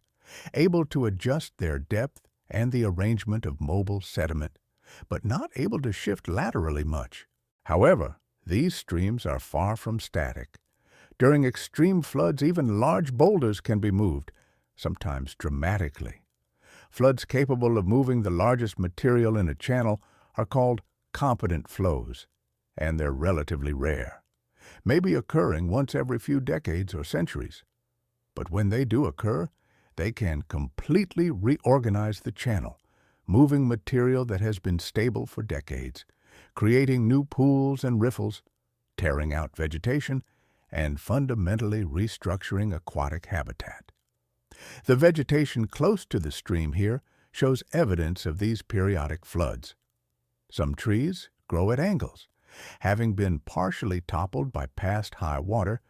able to adjust their depth and the arrangement of mobile sediment, but not able to shift laterally much. However, these streams are far from static. During extreme floods, even large boulders can be moved, sometimes dramatically. Floods capable of moving the largest material in a channel are called competent flows, and they're relatively rare, maybe occurring once every few decades or centuries. But when they do occur, they can completely reorganize the channel, moving material that has been stable for decades, creating new pools and riffles, tearing out vegetation, and fundamentally restructuring aquatic habitat. The vegetation close to the stream here shows evidence of these periodic floods. Some trees grow at angles, having been partially toppled by past high water,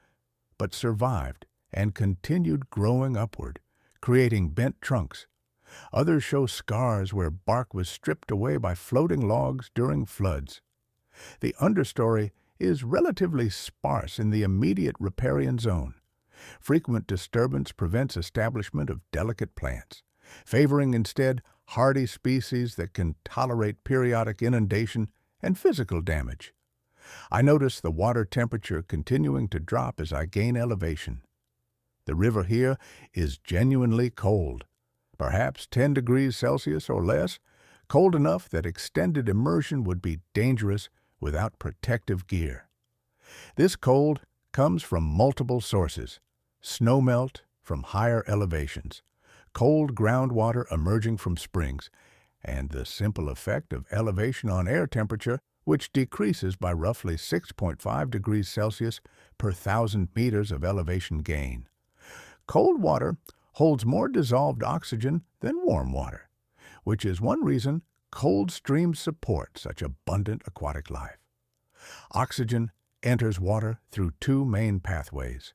but survived and continued growing upward, creating bent trunks. Others show scars where bark was stripped away by floating logs during floods. The understory is relatively sparse in the immediate riparian zone. Frequent disturbance prevents establishment of delicate plants, favoring instead hardy species that can tolerate periodic inundation and physical damage. I notice the water temperature continuing to drop as I gain elevation. The river here is genuinely cold, perhaps 10 degrees Celsius or less, cold enough that extended immersion would be dangerous without protective gear. This cold comes from multiple sources: snowmelt from higher elevations, cold groundwater emerging from springs, and the simple effect of elevation on air temperature, which decreases by roughly 6.5 degrees Celsius per 1,000 meters of elevation gain. Cold water holds more dissolved oxygen than warm water, which is one reason cold streams support such abundant aquatic life. Oxygen enters water through two main pathways: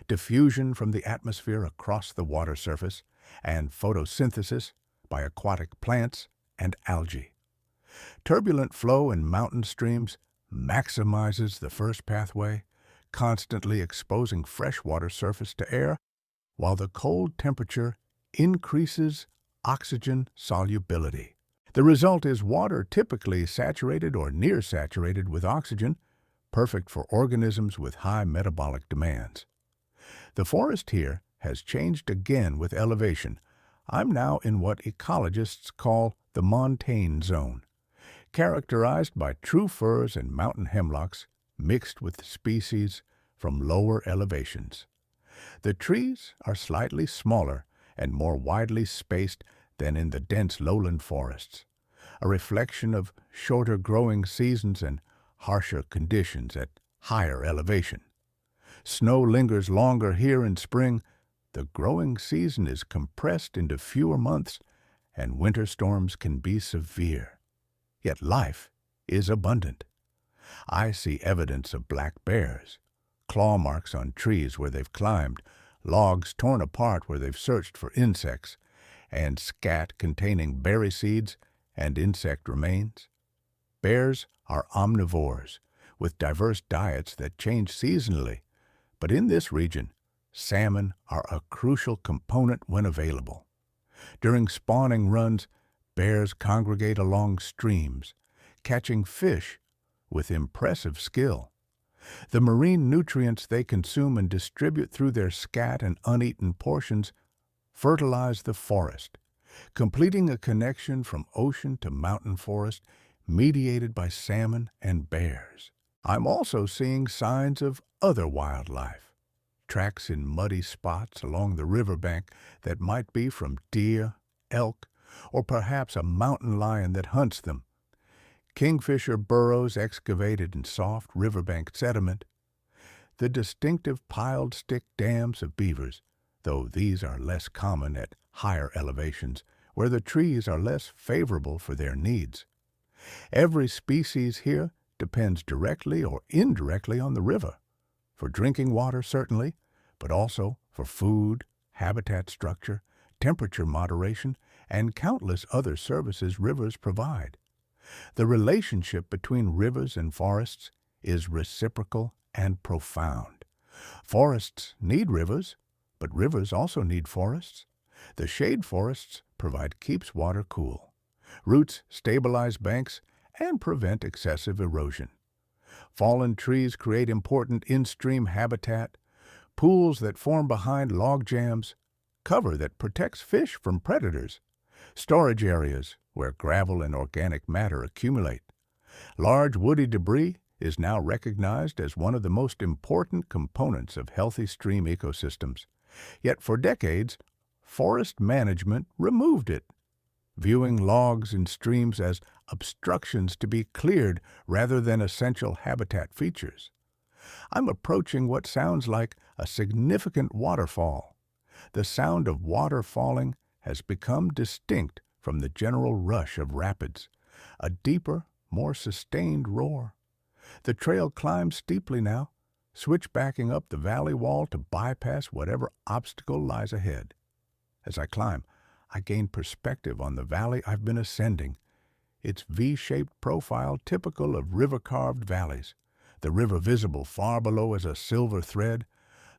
diffusion from the atmosphere across the water surface, and photosynthesis by aquatic plants and algae. Turbulent flow in mountain streams maximizes the first pathway, constantly exposing freshwater surface to air, while the cold temperature increases oxygen solubility. The result is water typically saturated or near saturated with oxygen, perfect for organisms with high metabolic demands. The forest here has changed again with elevation. I'm now in what ecologists call the montane zone. characterized by true firs and mountain hemlocks mixed with species from lower elevations. The trees are slightly smaller and more widely spaced than in the dense lowland forests, a reflection of shorter growing seasons and harsher conditions at higher elevation. Snow lingers longer here in spring, the growing season is compressed into fewer months, and winter storms can be severe. Yet life is abundant. I see evidence of black bears, claw marks on trees where they've climbed, logs torn apart where they've searched for insects, and scat containing berry seeds and insect remains. Bears are omnivores, with diverse diets that change seasonally, but in this region, salmon are a crucial component when available. During spawning runs, bears congregate along streams, catching fish with impressive skill. The marine nutrients they consume and distribute through their scat and uneaten portions fertilize the forest, completing a connection from ocean to mountain forest mediated by salmon and bears. I'm also seeing signs of other wildlife, tracks in muddy spots along the riverbank that might be from deer, elk, or perhaps a mountain lion that hunts them. Kingfisher burrows excavated in soft riverbank sediment. The distinctive piled stick dams of beavers, though these are less common at higher elevations, where the trees are less favorable for their needs. Every species here depends directly or indirectly on the river, for drinking water certainly, but also for food, habitat structure, temperature moderation, and countless other services rivers provide. The relationship between rivers and forests is reciprocal and profound. Forests need rivers, but rivers also need forests. The shade forests provide keeps water cool. Roots stabilize banks and prevent excessive erosion. Fallen trees create important in-stream habitat, pools that form behind log jams, cover that protects fish from predators, storage areas where gravel and organic matter accumulate. Large woody debris is now recognized as one of the most important components of healthy stream ecosystems. Yet for decades, forest management removed it, viewing logs and streams as obstructions to be cleared rather than essential habitat features. I'm approaching what sounds like a significant waterfall. The sound of water falling has become distinct from the general rush of rapids, a deeper, more sustained roar. The trail climbs steeply now, switchbacking up the valley wall to bypass whatever obstacle lies ahead. As I climb, I gain perspective on the valley I've been ascending, its V-shaped profile typical of river-carved valleys, the river visible far below as a silver thread,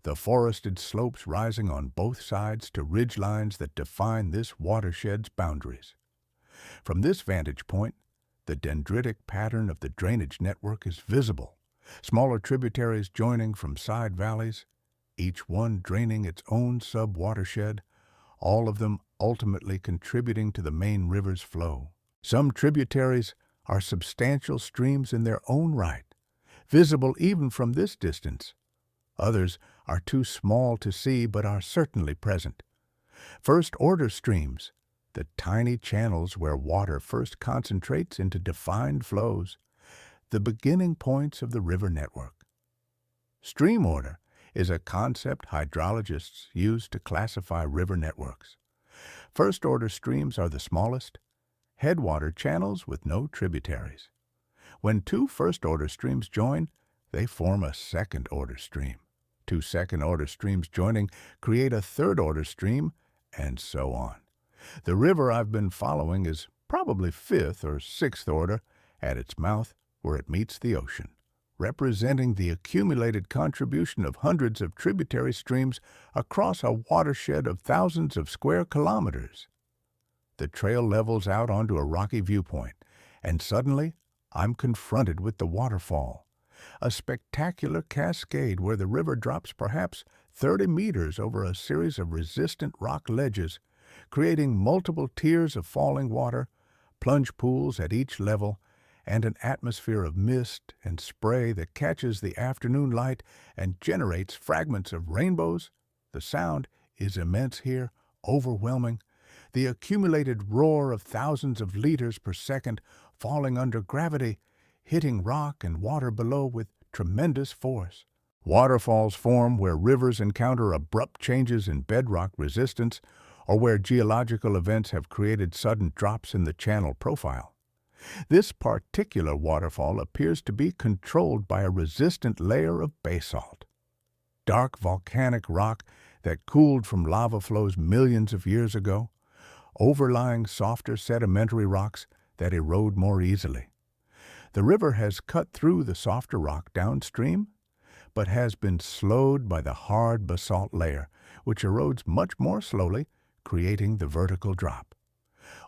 the forested slopes rising on both sides to ridgelines that define this watershed's boundaries. From this vantage point, the dendritic pattern of the drainage network is visible, smaller tributaries joining from side valleys, each one draining its own sub-watershed, all of them ultimately contributing to the main river's flow. Some tributaries are substantial streams in their own right, visible even from this distance. Others are too small to see but are certainly present. First-order streams, the tiny channels where water first concentrates into defined flows, the beginning points of the river network. Stream order is a concept hydrologists use to classify river networks. First-order streams are the smallest, headwater channels with no tributaries. When two first-order streams join, they form a second-order stream. Two second-order streams joining create a third-order stream, and so on. The river I've been following is probably fifth or sixth order at its mouth where it meets the ocean, representing the accumulated contribution of hundreds of tributary streams across a watershed of thousands of square kilometers. The trail levels out onto a rocky viewpoint, and suddenly I'm confronted with the waterfall, a spectacular cascade where the river drops perhaps 30 meters over a series of resistant rock ledges, creating multiple tiers of falling water, plunge pools at each level, and an atmosphere of mist and spray that catches the afternoon light and generates fragments of rainbows. The sound is immense here, overwhelming. The accumulated roar of thousands of liters per second falling under gravity, hitting rock and water below with tremendous force. Waterfalls form where rivers encounter abrupt changes in bedrock resistance or where geological events have created sudden drops in the channel profile. This particular waterfall appears to be controlled by a resistant layer of basalt, dark volcanic rock that cooled from lava flows millions of years ago, overlying softer sedimentary rocks that erode more easily. The river has cut through the softer rock downstream, but has been slowed by the hard basalt layer, which erodes much more slowly, creating the vertical drop.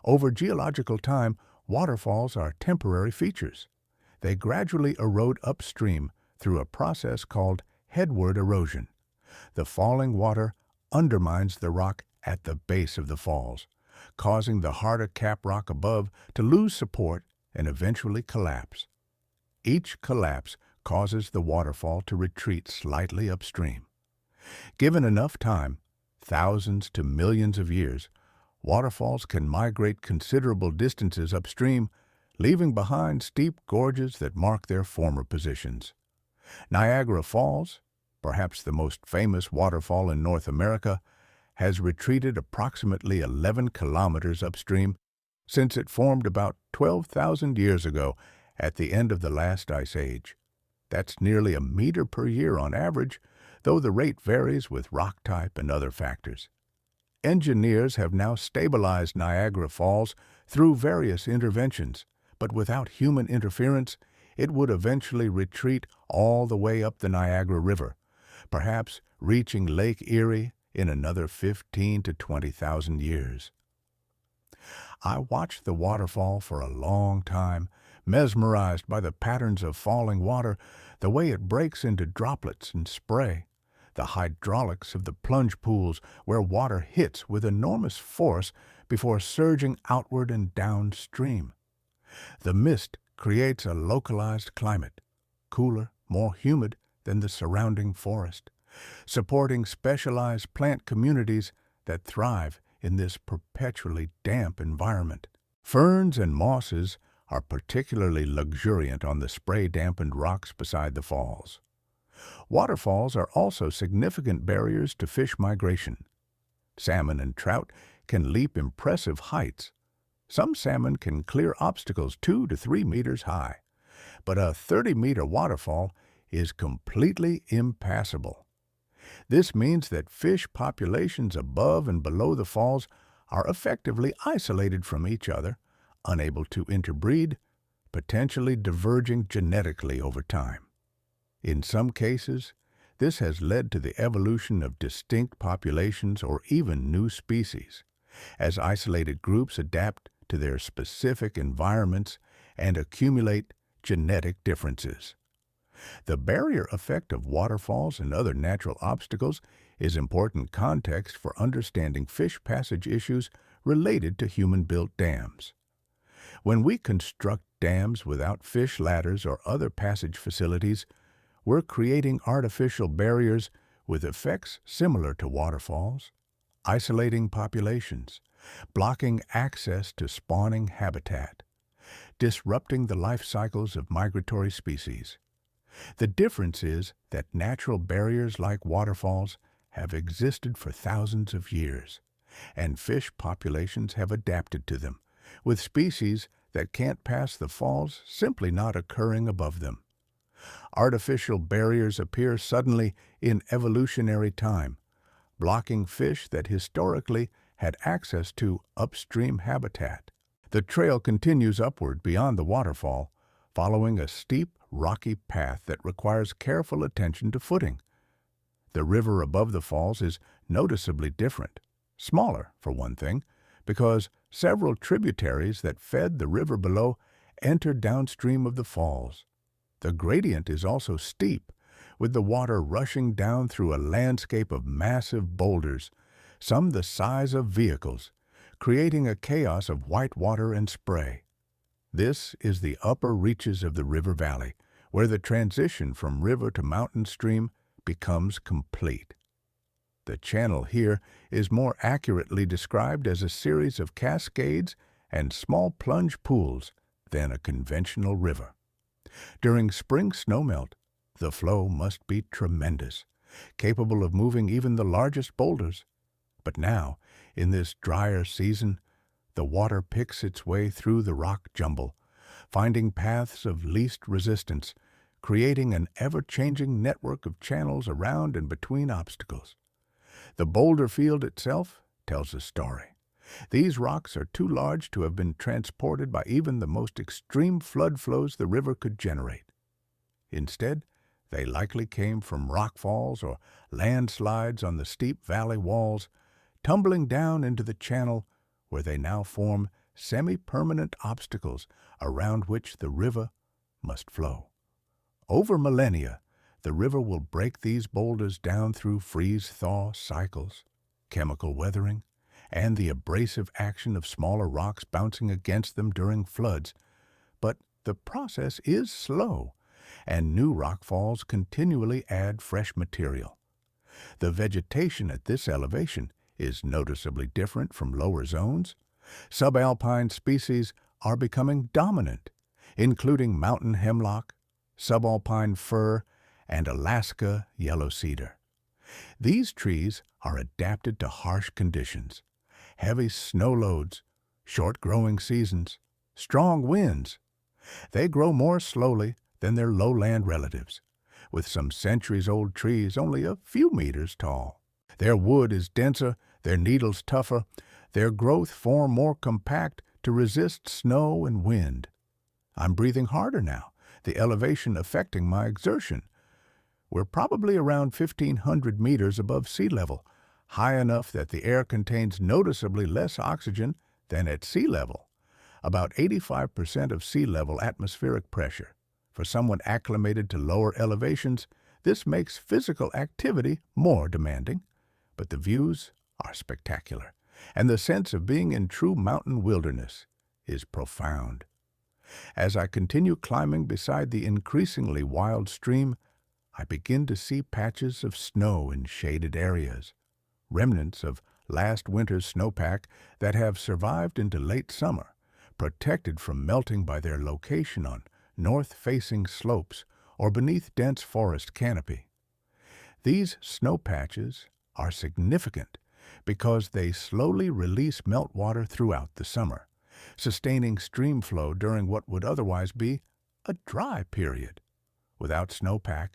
Over geological time, waterfalls are temporary features. They gradually erode upstream through a process called headward erosion. The falling water undermines the rock at the base of the falls, causing the harder cap rock above to lose support and eventually collapse. Each collapse causes the waterfall to retreat slightly upstream. Given enough time, thousands to millions of years, waterfalls can migrate considerable distances upstream, leaving behind steep gorges that mark their former positions. Niagara Falls, perhaps the most famous waterfall in North America, has retreated approximately 11 kilometers upstream since it formed about 12,000 years ago at the end of the last ice age. That's nearly a meter per year on average, though the rate varies with rock type and other factors. Engineers have now stabilized Niagara Falls through various interventions, but without human interference, it would eventually retreat all the way up the Niagara River, perhaps reaching Lake Erie in another 15 to 20,000 years. I watched the waterfall for a long time, mesmerized by the patterns of falling water, the way it breaks into droplets and spray, the hydraulics of the plunge pools where water hits with enormous force before surging outward and downstream. The mist creates a localized climate, cooler, more humid than the surrounding forest, supporting specialized plant communities that thrive in this perpetually damp environment. Ferns and mosses are particularly luxuriant on the spray-dampened rocks beside the falls. Waterfalls are also significant barriers to fish migration. Salmon and trout can leap impressive heights. Some salmon can clear obstacles 2 to 3 meters high, but a 30-meter waterfall is completely impassable. This means that fish populations above and below the falls are effectively isolated from each other, unable to interbreed, potentially diverging genetically over time. In some cases, this has led to the evolution of distinct populations or even new species, as isolated groups adapt to their specific environments and accumulate genetic differences. The barrier effect of waterfalls and other natural obstacles is important context for understanding fish passage issues related to human-built dams. When we construct dams without fish ladders or other passage facilities, we're creating artificial barriers with effects similar to waterfalls, isolating populations, blocking access to spawning habitat, disrupting the life cycles of migratory species. The difference is that natural barriers like waterfalls have existed for thousands of years, and fish populations have adapted to them, with species that can't pass the falls simply not occurring above them. Artificial barriers appear suddenly in evolutionary time, blocking fish that historically had access to upstream habitat. The trail continues upward beyond the waterfall, following a steep, rocky path that requires careful attention to footing. The river above the falls is noticeably different, smaller for one thing, because several tributaries that fed the river below enter downstream of the falls. The gradient is also steep, with the water rushing down through a landscape of massive boulders, some the size of vehicles, creating a chaos of white water and spray. This is the upper reaches of the river valley, where the transition from river to mountain stream becomes complete. The channel here is more accurately described as a series of cascades and small plunge pools than a conventional river. During spring snowmelt, the flow must be tremendous, capable of moving even the largest boulders. But now, in this drier season, the water picks its way through the rock jumble, finding paths of least resistance, creating an ever-changing network of channels around and between obstacles. The boulder field itself tells a story. These rocks are too large to have been transported by even the most extreme flood flows the river could generate. Instead, they likely came from rock falls or landslides on the steep valley walls, tumbling down into the channel where they now form semi-permanent obstacles around which the river must flow. Over millennia, the river will break these boulders down through freeze-thaw cycles, chemical weathering, and the abrasive action of smaller rocks bouncing against them during floods. But the process is slow, and new rock falls continually add fresh material. The vegetation at this elevation is noticeably different from lower zones. Subalpine species are becoming dominant, including mountain hemlock, subalpine fir, and Alaska yellow cedar. These trees are adapted to harsh conditions, heavy snow loads, short growing seasons, strong winds. They grow more slowly than their lowland relatives, with some centuries-old trees only a few meters tall. Their wood is denser, their needles tougher, their growth form more compact to resist snow and wind. I'm breathing harder now, the elevation affecting my exertion. We're probably around 1,500 meters above sea level, high enough that the air contains noticeably less oxygen than at sea level, about 85% of sea level atmospheric pressure. For someone acclimated to lower elevations, this makes physical activity more demanding, but the views are spectacular, and the sense of being in true mountain wilderness is profound. As I continue climbing beside the increasingly wild stream, I begin to see patches of snow in shaded areas, remnants of last winter's snowpack that have survived into late summer, protected from melting by their location on north-facing slopes or beneath dense forest canopy. These snow patches are significant because they slowly release meltwater throughout the summer, sustaining stream flow during what would otherwise be a dry period. Without snowpack,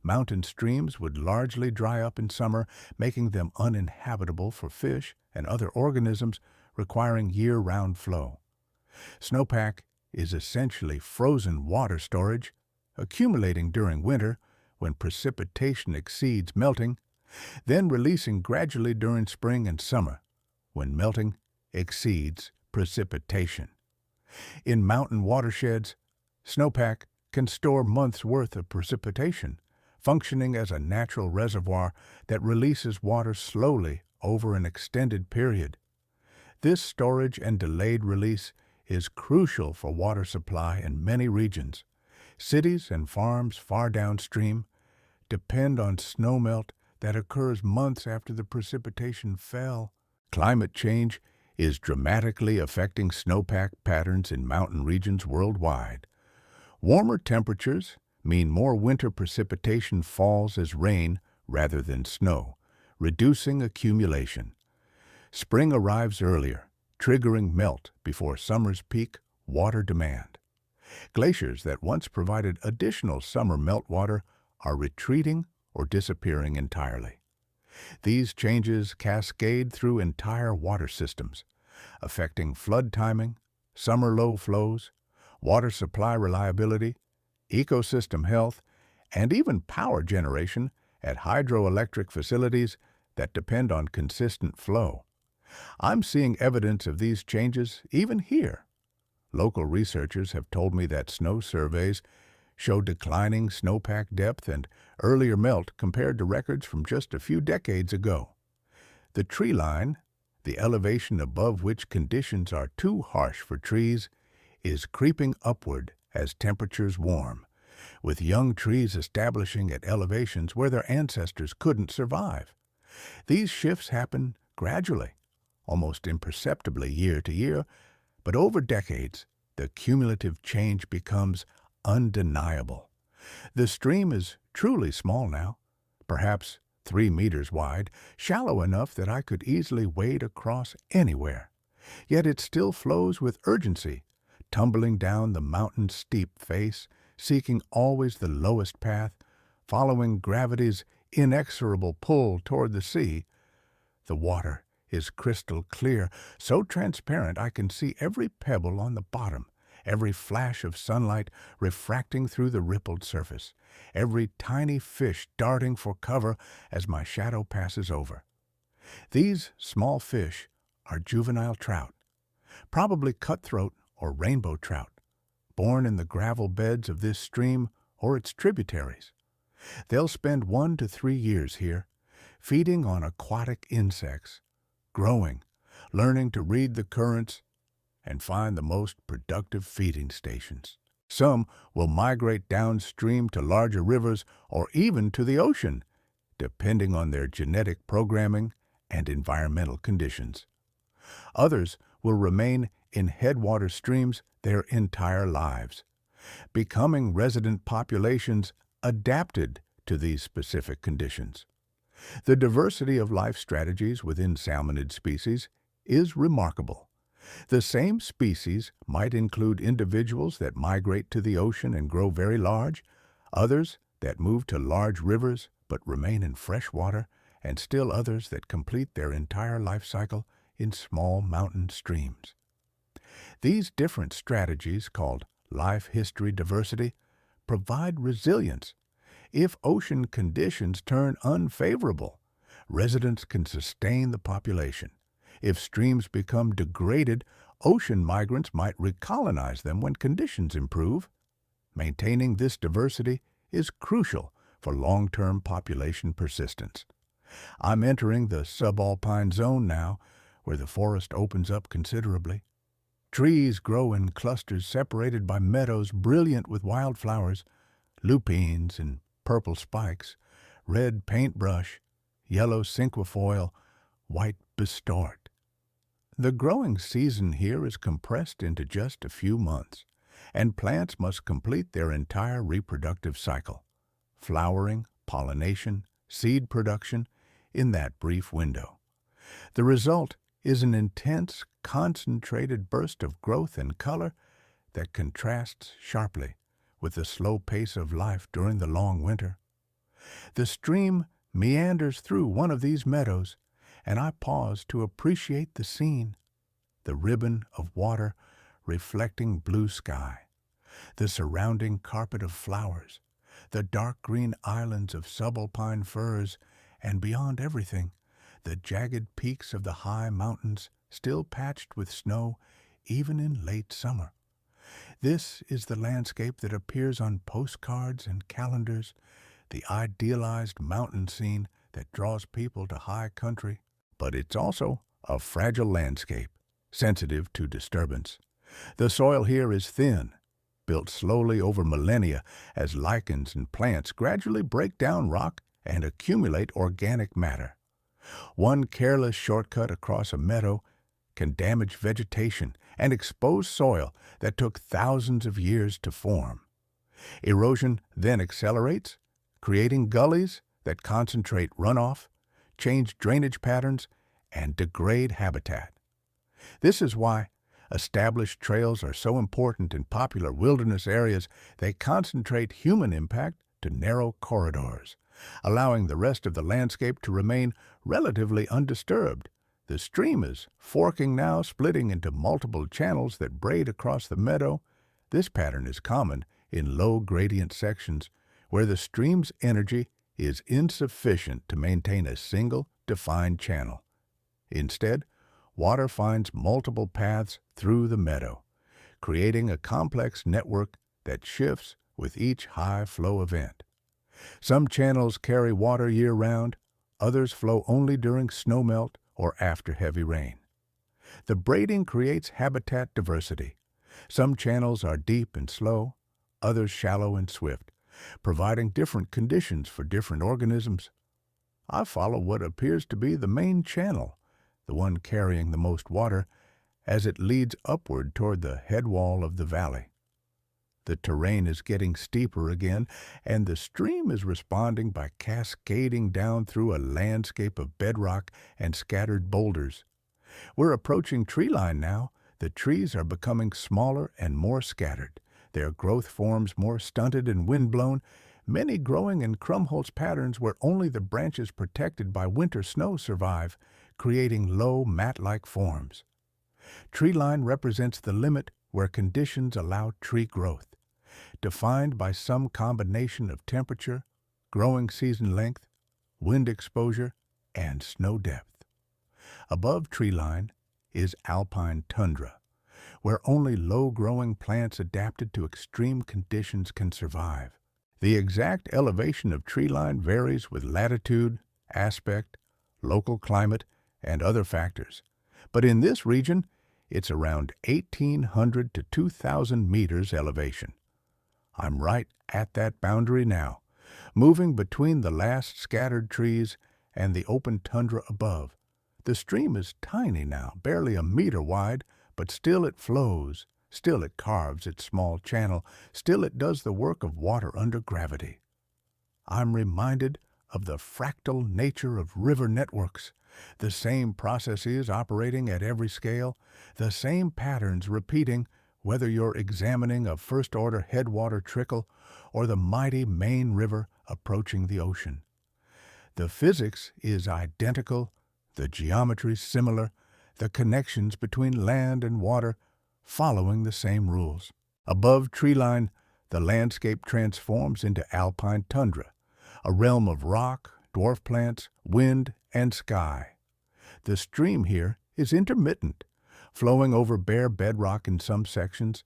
mountain streams would largely dry up in summer, making them uninhabitable for fish and other organisms requiring year-round flow. Snowpack is essentially frozen water storage, accumulating during winter when precipitation exceeds melting, then releasing gradually during spring and summer when melting exceeds precipitation. In mountain watersheds, snowpack can store months' worth of precipitation, functioning as a natural reservoir that releases water slowly over an extended period. This storage and delayed release is crucial for water supply in many regions. Cities and farms far downstream depend on snowmelt that occurs months after the precipitation fell. Climate change is dramatically affecting snowpack patterns in mountain regions worldwide. Warmer temperatures mean more winter precipitation falls as rain rather than snow, reducing accumulation. Spring arrives earlier, triggering melt before summer's peak water demand. Glaciers that once provided additional summer meltwater are retreating or disappearing entirely. These changes cascade through entire water systems, affecting flood timing, summer low flows, water supply reliability, ecosystem health, and even power generation at hydroelectric facilities that depend on consistent flow. I'm seeing evidence of these changes even here. Local researchers have told me that snow surveys show declining snowpack depth and earlier melt compared to records from just a few decades ago. The tree line, the elevation above which conditions are too harsh for trees, is creeping upward as temperatures warm, with young trees establishing at elevations where their ancestors couldn't survive. These shifts happen gradually, almost imperceptibly year to year, but over decades, the cumulative change becomes undeniable. The stream is truly small now, perhaps 3 meters wide, shallow enough that I could easily wade across anywhere. Yet it still flows with urgency, tumbling down the mountain's steep face, seeking always the lowest path, following gravity's inexorable pull toward the sea. The water is crystal clear, so transparent I can see every pebble on the bottom, every flash of sunlight refracting through the rippled surface, every tiny fish darting for cover as my shadow passes over. These small fish are juvenile trout, probably cutthroat or rainbow trout, born in the gravel beds of this stream or its tributaries. They'll spend 1 to 3 years here, feeding on aquatic insects, growing, learning to read the currents, and find the most productive feeding stations. Some will migrate downstream to larger rivers or even to the ocean, depending on their genetic programming and environmental conditions. Others will remain in headwater streams their entire lives, becoming resident populations adapted to these specific conditions. The diversity of life strategies within salmonid species is remarkable. The same species might include individuals that migrate to the ocean and grow very large, others that move to large rivers but remain in fresh water, and still others that complete their entire life cycle in small mountain streams. These different strategies, called life history diversity, provide resilience. If ocean conditions turn unfavorable, residents can sustain the population. If streams become degraded, ocean migrants might recolonize them when conditions improve. Maintaining this diversity is crucial for long-term population persistence. I'm entering the subalpine zone now, where the forest opens up considerably. Trees grow in clusters separated by meadows brilliant with wildflowers, lupines and purple spikes, red paintbrush, yellow cinquefoil, white bistort. The growing season here is compressed into just a few months, and plants must complete their entire reproductive cycle, flowering, pollination, seed production, in that brief window. The result is an intense, concentrated burst of growth and color that contrasts sharply with the slow pace of life during the long winter. The stream meanders through one of these meadows, and I pause to appreciate the scene. The ribbon of water reflecting blue sky, the surrounding carpet of flowers, the dark green islands of subalpine firs, and beyond everything, the jagged peaks of the high mountains still patched with snow even in late summer. This is the landscape that appears on postcards and calendars, the idealized mountain scene that draws people to high country. But it's also a fragile landscape, sensitive to disturbance. The soil here is thin, built slowly over millennia as lichens and plants gradually break down rock and accumulate organic matter. One careless shortcut across a meadow can damage vegetation and expose soil that took thousands of years to form. Erosion then accelerates, creating gullies that concentrate runoff, change drainage patterns, and degrade habitat. This is why established trails are so important in popular wilderness areas. They concentrate human impact to narrow corridors, allowing the rest of the landscape to remain relatively undisturbed. The stream is forking now, splitting into multiple channels that braid across the meadow. This pattern is common in low-gradient sections where the stream's energy is insufficient to maintain a single, defined channel. Instead, water finds multiple paths through the meadow, creating a complex network that shifts with each high-flow event. Some channels carry water year-round, others flow only during snowmelt or after heavy rain. The braiding creates habitat diversity. Some channels are deep and slow, others shallow and swift, providing different conditions for different organisms. I follow what appears to be the main channel, the one carrying the most water, as it leads upward toward the head wall of the valley. The terrain is getting steeper again, and the stream is responding by cascading down through a landscape of bedrock and scattered boulders. We're approaching tree line now. The trees are becoming smaller and more scattered, their growth forms more stunted and windblown, many growing in Krumholtz patterns where only the branches protected by winter snow survive, creating low, mat-like forms. Tree line represents the limit where conditions allow tree growth, defined by some combination of temperature, growing season length, wind exposure, and snow depth. Above tree line is alpine tundra, where only low-growing plants adapted to extreme conditions can survive. The exact elevation of tree line varies with latitude, aspect, local climate, and other factors. But in this region, it's around 1,800 to 2,000 meters elevation. I'm right at that boundary now, moving between the last scattered trees and the open tundra above. The stream is tiny now, barely a meter wide, but still it flows, still it carves its small channel, still it does the work of water under gravity. I'm reminded of the fractal nature of river networks, the same processes operating at every scale, the same patterns repeating whether you're examining a first-order headwater trickle or the mighty main river approaching the ocean. The physics is identical, the geometry similar, the connections between land and water following the same rules. Above tree line, the landscape transforms into alpine tundra, a realm of rock, dwarf plants, wind, and sky. The stream here is intermittent, flowing over bare bedrock in some sections,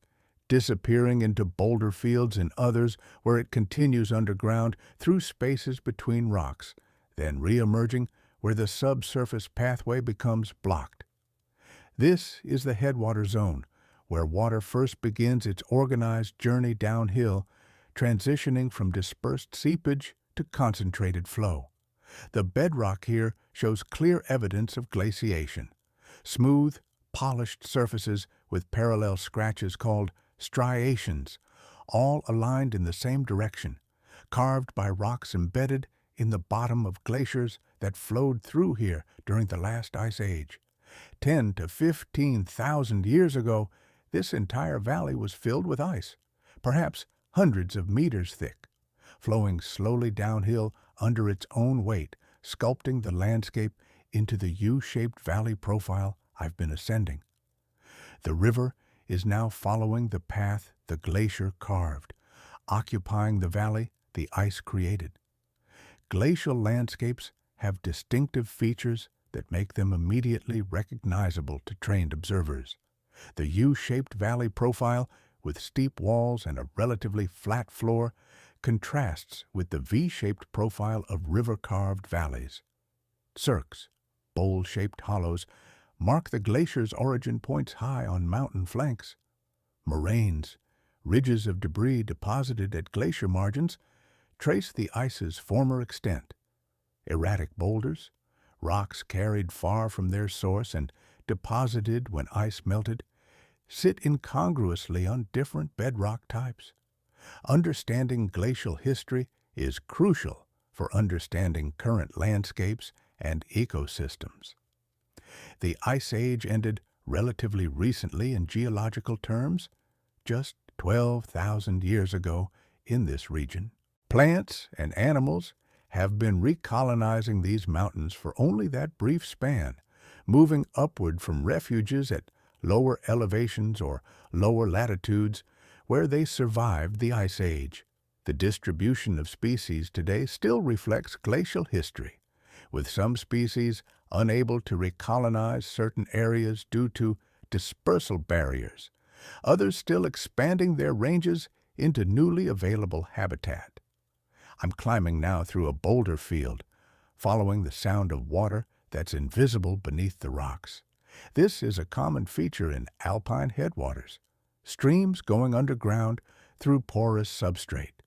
disappearing into boulder fields in others where it continues underground through spaces between rocks, then re-emerging where the subsurface pathway becomes blocked. This is the headwater zone, where water first begins its organized journey downhill, transitioning from dispersed seepage to concentrated flow. The bedrock here shows clear evidence of glaciation. Smooth, polished surfaces with parallel scratches called striations, all aligned in the same direction, carved by rocks embedded in the bottom of glaciers that flowed through here during the last ice age. 10 to 15,000 years ago, this entire valley was filled with ice, perhaps hundreds of meters thick, flowing slowly downhill under its own weight, sculpting the landscape into the U-shaped valley profile I've been ascending. The river is now following the path the glacier carved, occupying the valley the ice created. Glacial landscapes have distinctive features that make them immediately recognizable to trained observers. The U-shaped valley profile, with steep walls and a relatively flat floor, contrasts with the V-shaped profile of river-carved valleys. Cirques, bowl-shaped hollows, mark the glacier's origin points high on mountain flanks. Moraines, ridges of debris deposited at glacier margins, trace the ice's former extent. Erratic boulders, rocks carried far from their source and deposited when ice melted, sit incongruously on different bedrock types. Understanding glacial history is crucial for understanding current landscapes and ecosystems. The Ice Age ended relatively recently in geological terms, just 12,000 years ago in this region. Plants and animals have been recolonizing these mountains for only that brief span, moving upward from refuges at lower elevations or lower latitudes where they survived the Ice Age. The distribution of species today still reflects glacial history, with some species unable to recolonize certain areas due to dispersal barriers, others still expanding their ranges into newly available habitat. I'm climbing now through a boulder field, following the sound of water that's invisible beneath the rocks. This is a common feature in alpine headwaters. streams going underground through porous substrate,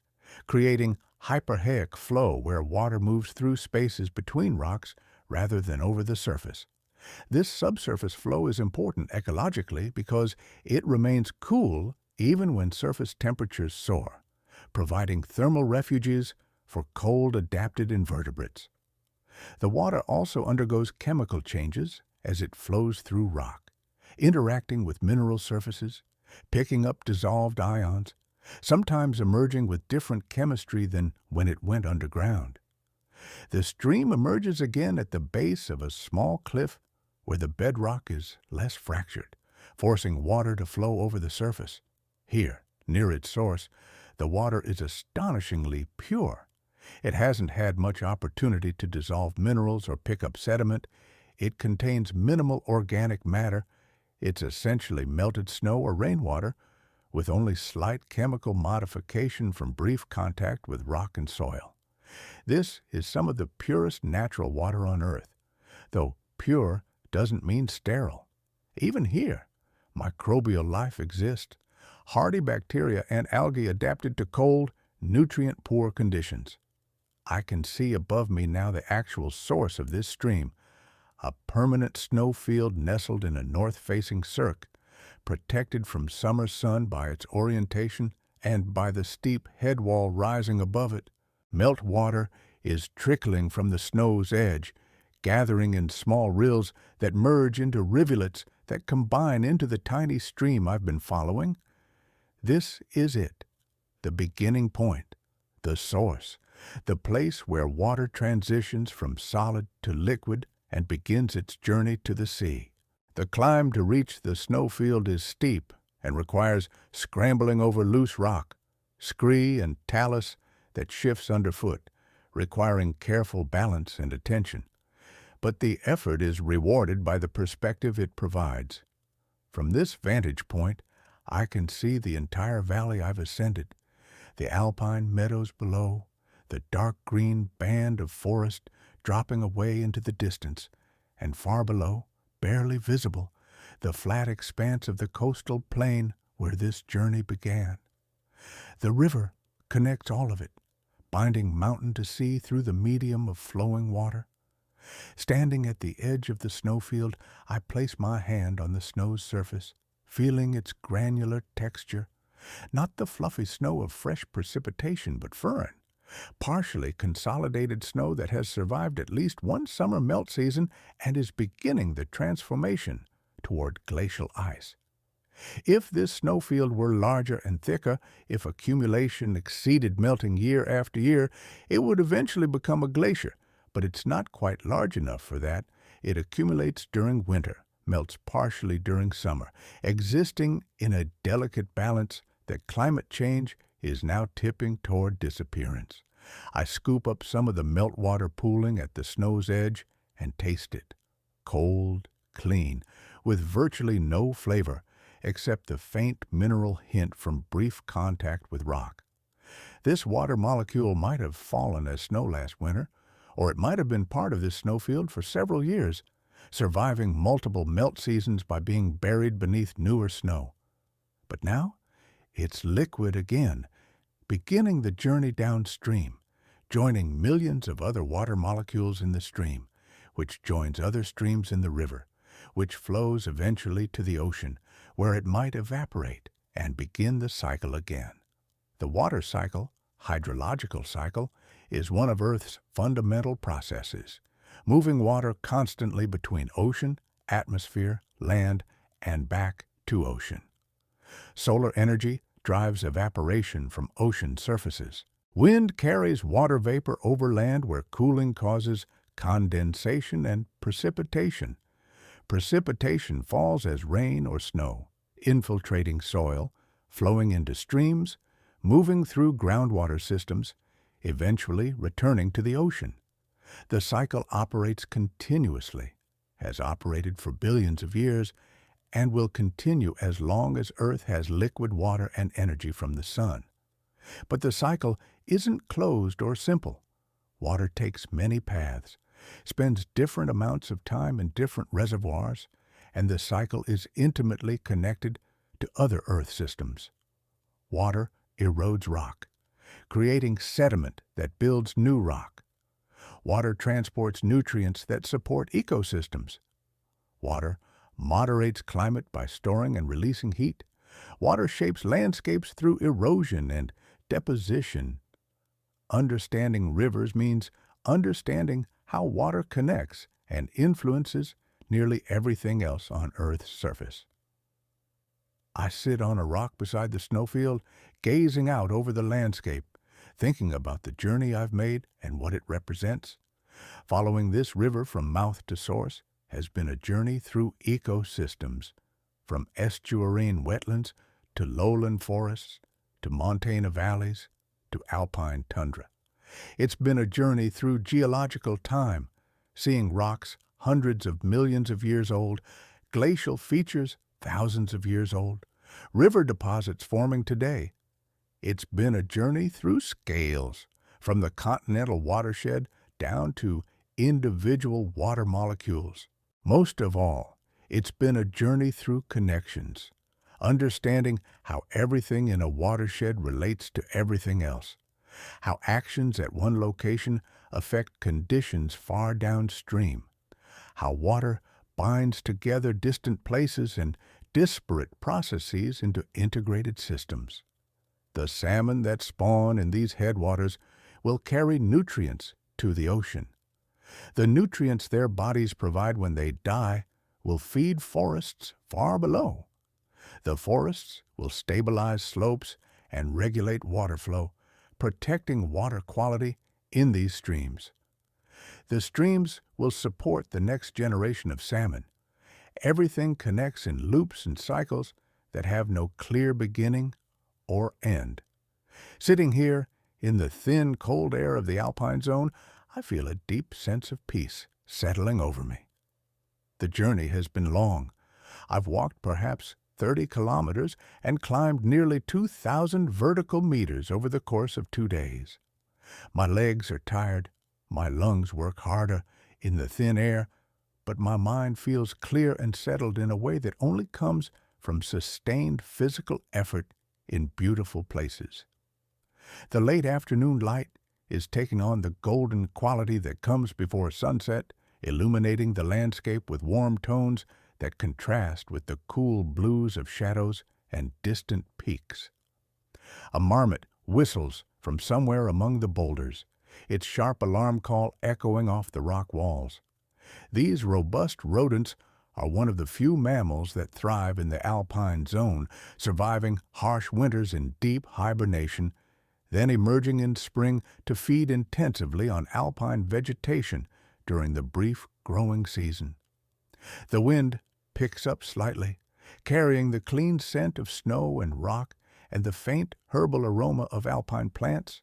creating hyperhaic flow where water moves through spaces between rocks rather than over the surface. This subsurface flow is important ecologically because it remains cool even when surface temperatures soar, providing thermal refuges for cold-adapted invertebrates. The water also undergoes chemical changes as it flows through rock, interacting with mineral surfaces, picking up dissolved ions, sometimes emerging with different chemistry than when it went underground. The stream emerges again at the base of a small cliff where the bedrock is less fractured, forcing water to flow over the surface. Here, near its source, the water is astonishingly pure. It hasn't had much opportunity to dissolve minerals or pick up sediment. It contains minimal organic matter. It's essentially melted snow or rainwater, with only slight chemical modification from brief contact with rock and soil. This is some of the purest natural water on Earth, though pure doesn't mean sterile. Even here, microbial life exists, hardy bacteria and algae adapted to cold, nutrient-poor conditions. I can see above me now the actual source of this stream, a permanent snowfield nestled in a north-facing cirque, protected from summer sun by its orientation and by the steep headwall rising above it. Meltwater is trickling from the snow's edge, gathering in small rills that merge into rivulets that combine into the tiny stream I've been following. This is it, the beginning point, the source, the place where water transitions from solid to liquid and begins its journey to the sea. The climb to reach the snowfield is steep and requires scrambling over loose rock, scree and talus that shifts underfoot, requiring careful balance and attention. But the effort is rewarded by the perspective it provides. From this vantage point, I can see the entire valley I've ascended, the alpine meadows below, the dark green band of forest dropping away into the distance, and far below, barely visible, the flat expanse of the coastal plain where this journey began. The river connects all of it, binding mountain to sea through the medium of flowing water. Standing at the edge of the snowfield, I place my hand on the snow's surface, feeling its granular texture, not the fluffy snow of fresh precipitation, but firm, partially consolidated snow that has survived at least one summer melt season and is beginning the transformation toward glacial ice. If this snowfield were larger and thicker, if accumulation exceeded melting year after year, it would eventually become a glacier, but it's not quite large enough for that. It accumulates during winter, melts partially during summer, existing in a delicate balance that climate change is now tipping toward disappearance. I scoop up some of the meltwater pooling at the snow's edge and taste it. Cold, clean, with virtually no flavor, except the faint mineral hint from brief contact with rock. This water molecule might have fallen as snow last winter, or it might have been part of this snowfield for several years, surviving multiple melt seasons by being buried beneath newer snow. But now, it's liquid again, beginning the journey downstream, joining millions of other water molecules in the stream, which joins other streams in the river, which flows eventually to the ocean, where it might evaporate and begin the cycle again. The water cycle, hydrological cycle, is one of Earth's fundamental processes, moving water constantly between ocean, atmosphere, land, and back to ocean. Solar energy drives evaporation from ocean surfaces. Wind carries water vapor over land where cooling causes condensation and precipitation. Precipitation falls as rain or snow, infiltrating soil, flowing into streams, moving through groundwater systems, eventually returning to the ocean. The cycle operates continuously, has operated for billions of years, and will continue as long as Earth has liquid water and energy from the sun. But the cycle isn't closed or simple. Water takes many paths, spends different amounts of time in different reservoirs, and the cycle is intimately connected to other Earth systems. Water erodes rock, creating sediment that builds new rock. Water transports nutrients that support ecosystems. Water moderates climate by storing and releasing heat. Water shapes landscapes through erosion and deposition. Understanding rivers means understanding how water connects and influences nearly everything else on Earth's surface. I sit on a rock beside the snowfield, gazing out over the landscape, thinking about the journey I've made and what it represents. Following this river from mouth to source has been a journey through ecosystems, from estuarine wetlands to lowland forests, to montane valleys, to alpine tundra. It's been a journey through geological time, seeing rocks hundreds of millions of years old, glacial features thousands of years old, river deposits forming today. It's been a journey through scales, from the continental watershed down to individual water molecules. Most of all, it's been a journey through connections, understanding how everything in a watershed relates to everything else, how actions at one location affect conditions far downstream, how water binds together distant places and disparate processes into integrated systems. The salmon that spawn in these headwaters will carry nutrients to the ocean. The nutrients their bodies provide when they die will feed forests far below. The forests will stabilize slopes and regulate water flow, protecting water quality in these streams. The streams will support the next generation of salmon. Everything connects in loops and cycles that have no clear beginning or end. Sitting here in the thin, cold air of the alpine zone, I feel a deep sense of peace settling over me. The journey has been long. I've walked perhaps 30 kilometers and climbed nearly 2,000 vertical meters over the course of 2 days. My legs are tired, my lungs work harder in the thin air, but my mind feels clear and settled in a way that only comes from sustained physical effort in beautiful places. The late afternoon light is taking on the golden quality that comes before sunset, illuminating the landscape with warm tones that contrast with the cool blues of shadows and distant peaks. A marmot whistles from somewhere among the boulders, its sharp alarm call echoing off the rock walls. These robust rodents are one of the few mammals that thrive in the alpine zone, surviving harsh winters in deep hibernation, then emerging in spring to feed intensively on alpine vegetation during the brief growing season. The wind picks up slightly, carrying the clean scent of snow and rock and the faint herbal aroma of alpine plants.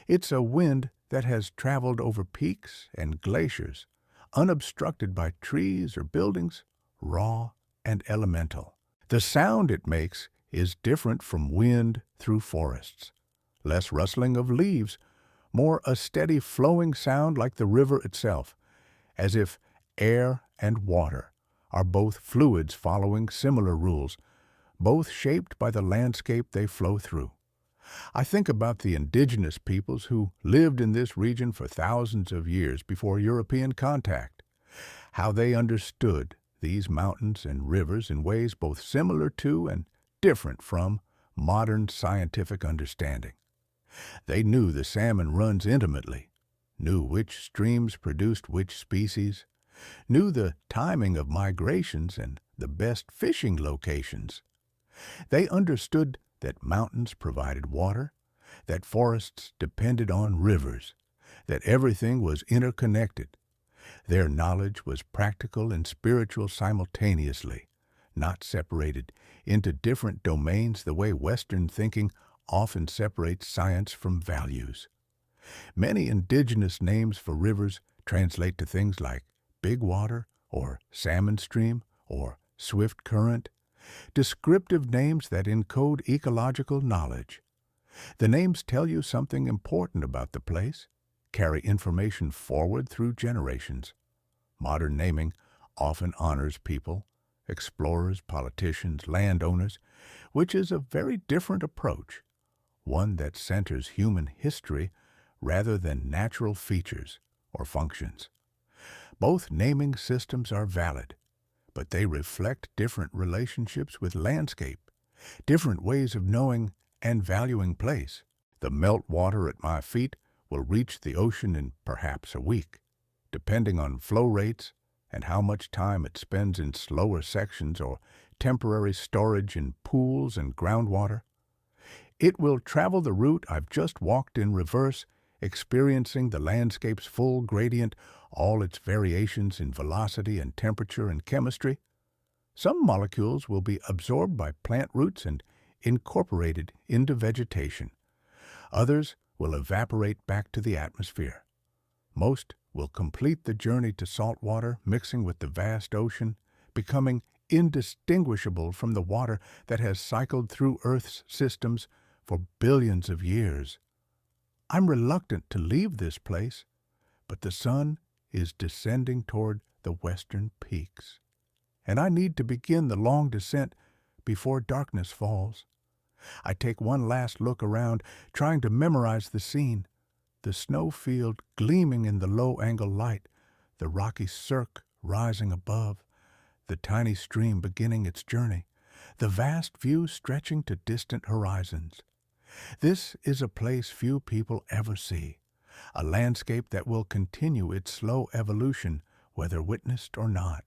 It's a wind that has traveled over peaks and glaciers, unobstructed by trees or buildings, raw and elemental. The sound it makes is different from wind through forests. Less rustling of leaves, more a steady flowing sound like the river itself, as if air and water are both fluids following similar rules, both shaped by the landscape they flow through. I think about the indigenous peoples who lived in this region for thousands of years before European contact, how they understood these mountains and rivers in ways both similar to and different from modern scientific understanding. They knew the salmon runs intimately, knew which streams produced which species, knew the timing of migrations and the best fishing locations. They understood that mountains provided water, that forests depended on rivers, that everything was interconnected. Their knowledge was practical and spiritual simultaneously, not separated into different domains the way Western thinking often separates science from values. Many indigenous names for rivers translate to things like big water or salmon stream or swift current, descriptive names that encode ecological knowledge. The names tell you something important about the place, carry information forward through generations. Modern naming often honors people, explorers, politicians, landowners, which is a very different approach, one that centers human history rather than natural features or functions. Both naming systems are valid, but they reflect different relationships with landscape, different ways of knowing and valuing place. The meltwater at my feet will reach the ocean in perhaps a week, depending on flow rates and how much time it spends in slower sections or temporary storage in pools and groundwater. It will travel the route I've just walked in reverse, experiencing the landscape's full gradient, all its variations in velocity and temperature and chemistry. Some molecules will be absorbed by plant roots and incorporated into vegetation. Others will evaporate back to the atmosphere. Most will complete the journey to salt water, mixing with the vast ocean, becoming indistinguishable from the water that has cycled through Earth's systems for billions of years. I'm reluctant to leave this place, but the sun is descending toward the western peaks, and I need to begin the long descent before darkness falls. I take one last look around, trying to memorize the scene. The snowfield gleaming in the low-angle light, the rocky cirque rising above, the tiny stream beginning its journey, the vast view stretching to distant horizons. This is a place few people ever see, a landscape that will continue its slow evolution, whether witnessed or not,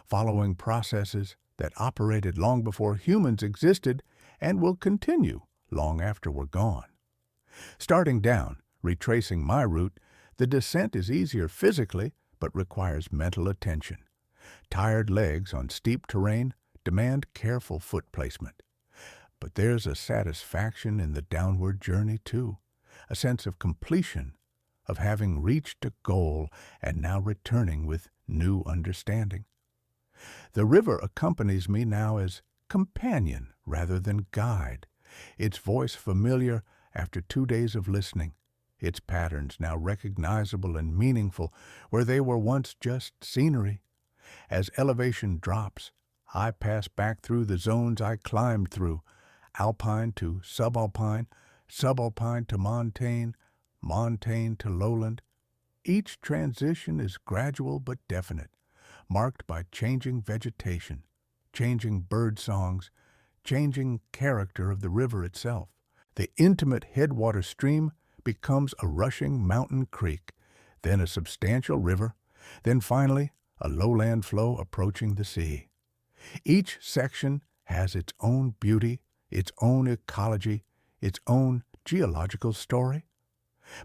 following processes that operated long before humans existed and will continue long after we're gone. Starting down, retracing my route, the descent is easier physically but requires mental attention. Tired legs on steep terrain demand careful foot placement. But there's a satisfaction in the downward journey too, a sense of completion, of having reached a goal and now returning with new understanding. The river accompanies me now as companion rather than guide, its voice familiar after 2 days of listening, its patterns now recognizable and meaningful where they were once just scenery. As elevation drops, I pass back through the zones I climbed through, alpine to subalpine, subalpine to montane, montane to lowland. Each transition is gradual but definite, marked by changing vegetation, changing bird songs, changing character of the river itself. The intimate headwater stream becomes a rushing mountain creek, then a substantial river, then finally a lowland flow approaching the sea. Each section has its own beauty, its own ecology, its own geological story.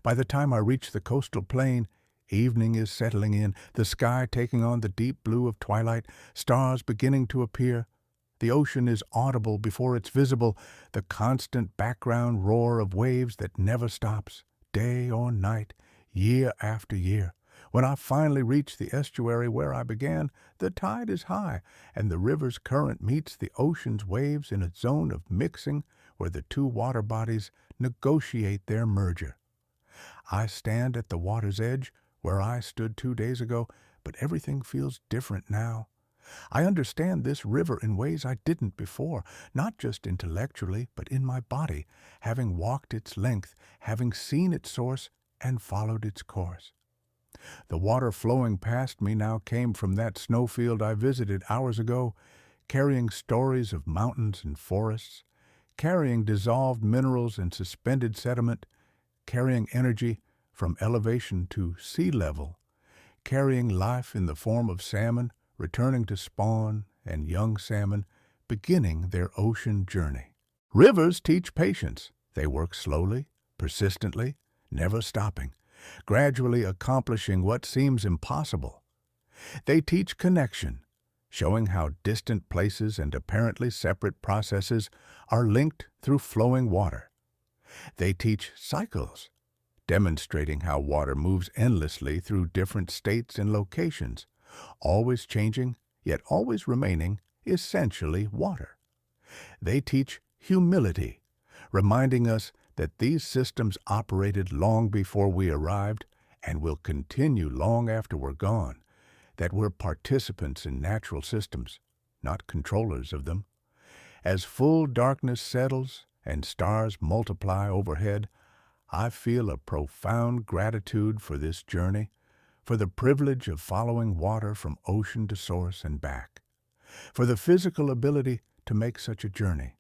By the time I reach the coastal plain, evening is settling in, the sky taking on the deep blue of twilight, stars beginning to appear. The ocean is audible before it's visible, the constant background roar of waves that never stops, day or night, year after year. When I finally reach the estuary where I began, the tide is high, and the river's current meets the ocean's waves in a zone of mixing where the two water bodies negotiate their merger. I stand at the water's edge where I stood 2 days ago, but everything feels different now. I understand this river in ways I didn't before, not just intellectually, but in my body, having walked its length, having seen its source and followed its course. The water flowing past me now came from that snowfield I visited hours ago, carrying stories of mountains and forests, carrying dissolved minerals and suspended sediment, carrying energy from elevation to sea level, carrying life in the form of salmon, returning to spawn, and young salmon beginning their ocean journey. Rivers teach patience. They work slowly, persistently, never stopping, gradually accomplishing what seems impossible. They teach connection, showing how distant places and apparently separate processes are linked through flowing water. They teach cycles, demonstrating how water moves endlessly through different states and locations, always changing, yet always remaining essentially water. They teach humility, reminding us that these systems operated long before we arrived and will continue long after we're gone, that we're participants in natural systems, not controllers of them. As full darkness settles and stars multiply overhead, I feel a profound gratitude for this journey, for the privilege of following water from ocean to source and back, for the physical ability to make such a journey,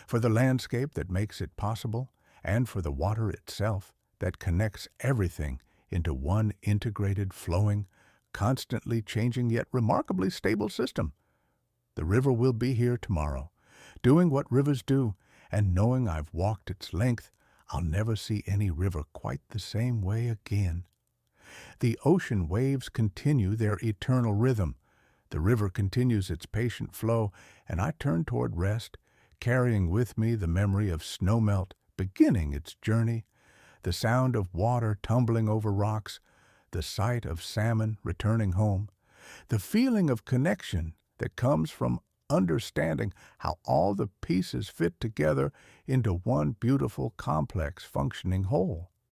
for the landscape that makes it possible, and for the water itself that connects everything into one integrated, flowing, constantly changing yet remarkably stable system. The river will be here tomorrow, doing what rivers do, and knowing I've walked its length, I'll never see any river quite the same way again. The ocean waves continue their eternal rhythm. The river continues its patient flow, and I turn toward rest, carrying with me the memory of snowmelt beginning its journey, the sound of water tumbling over rocks, the sight of salmon returning home, the feeling of connection that comes from understanding how all the pieces fit together into one beautiful, complex, functioning whole.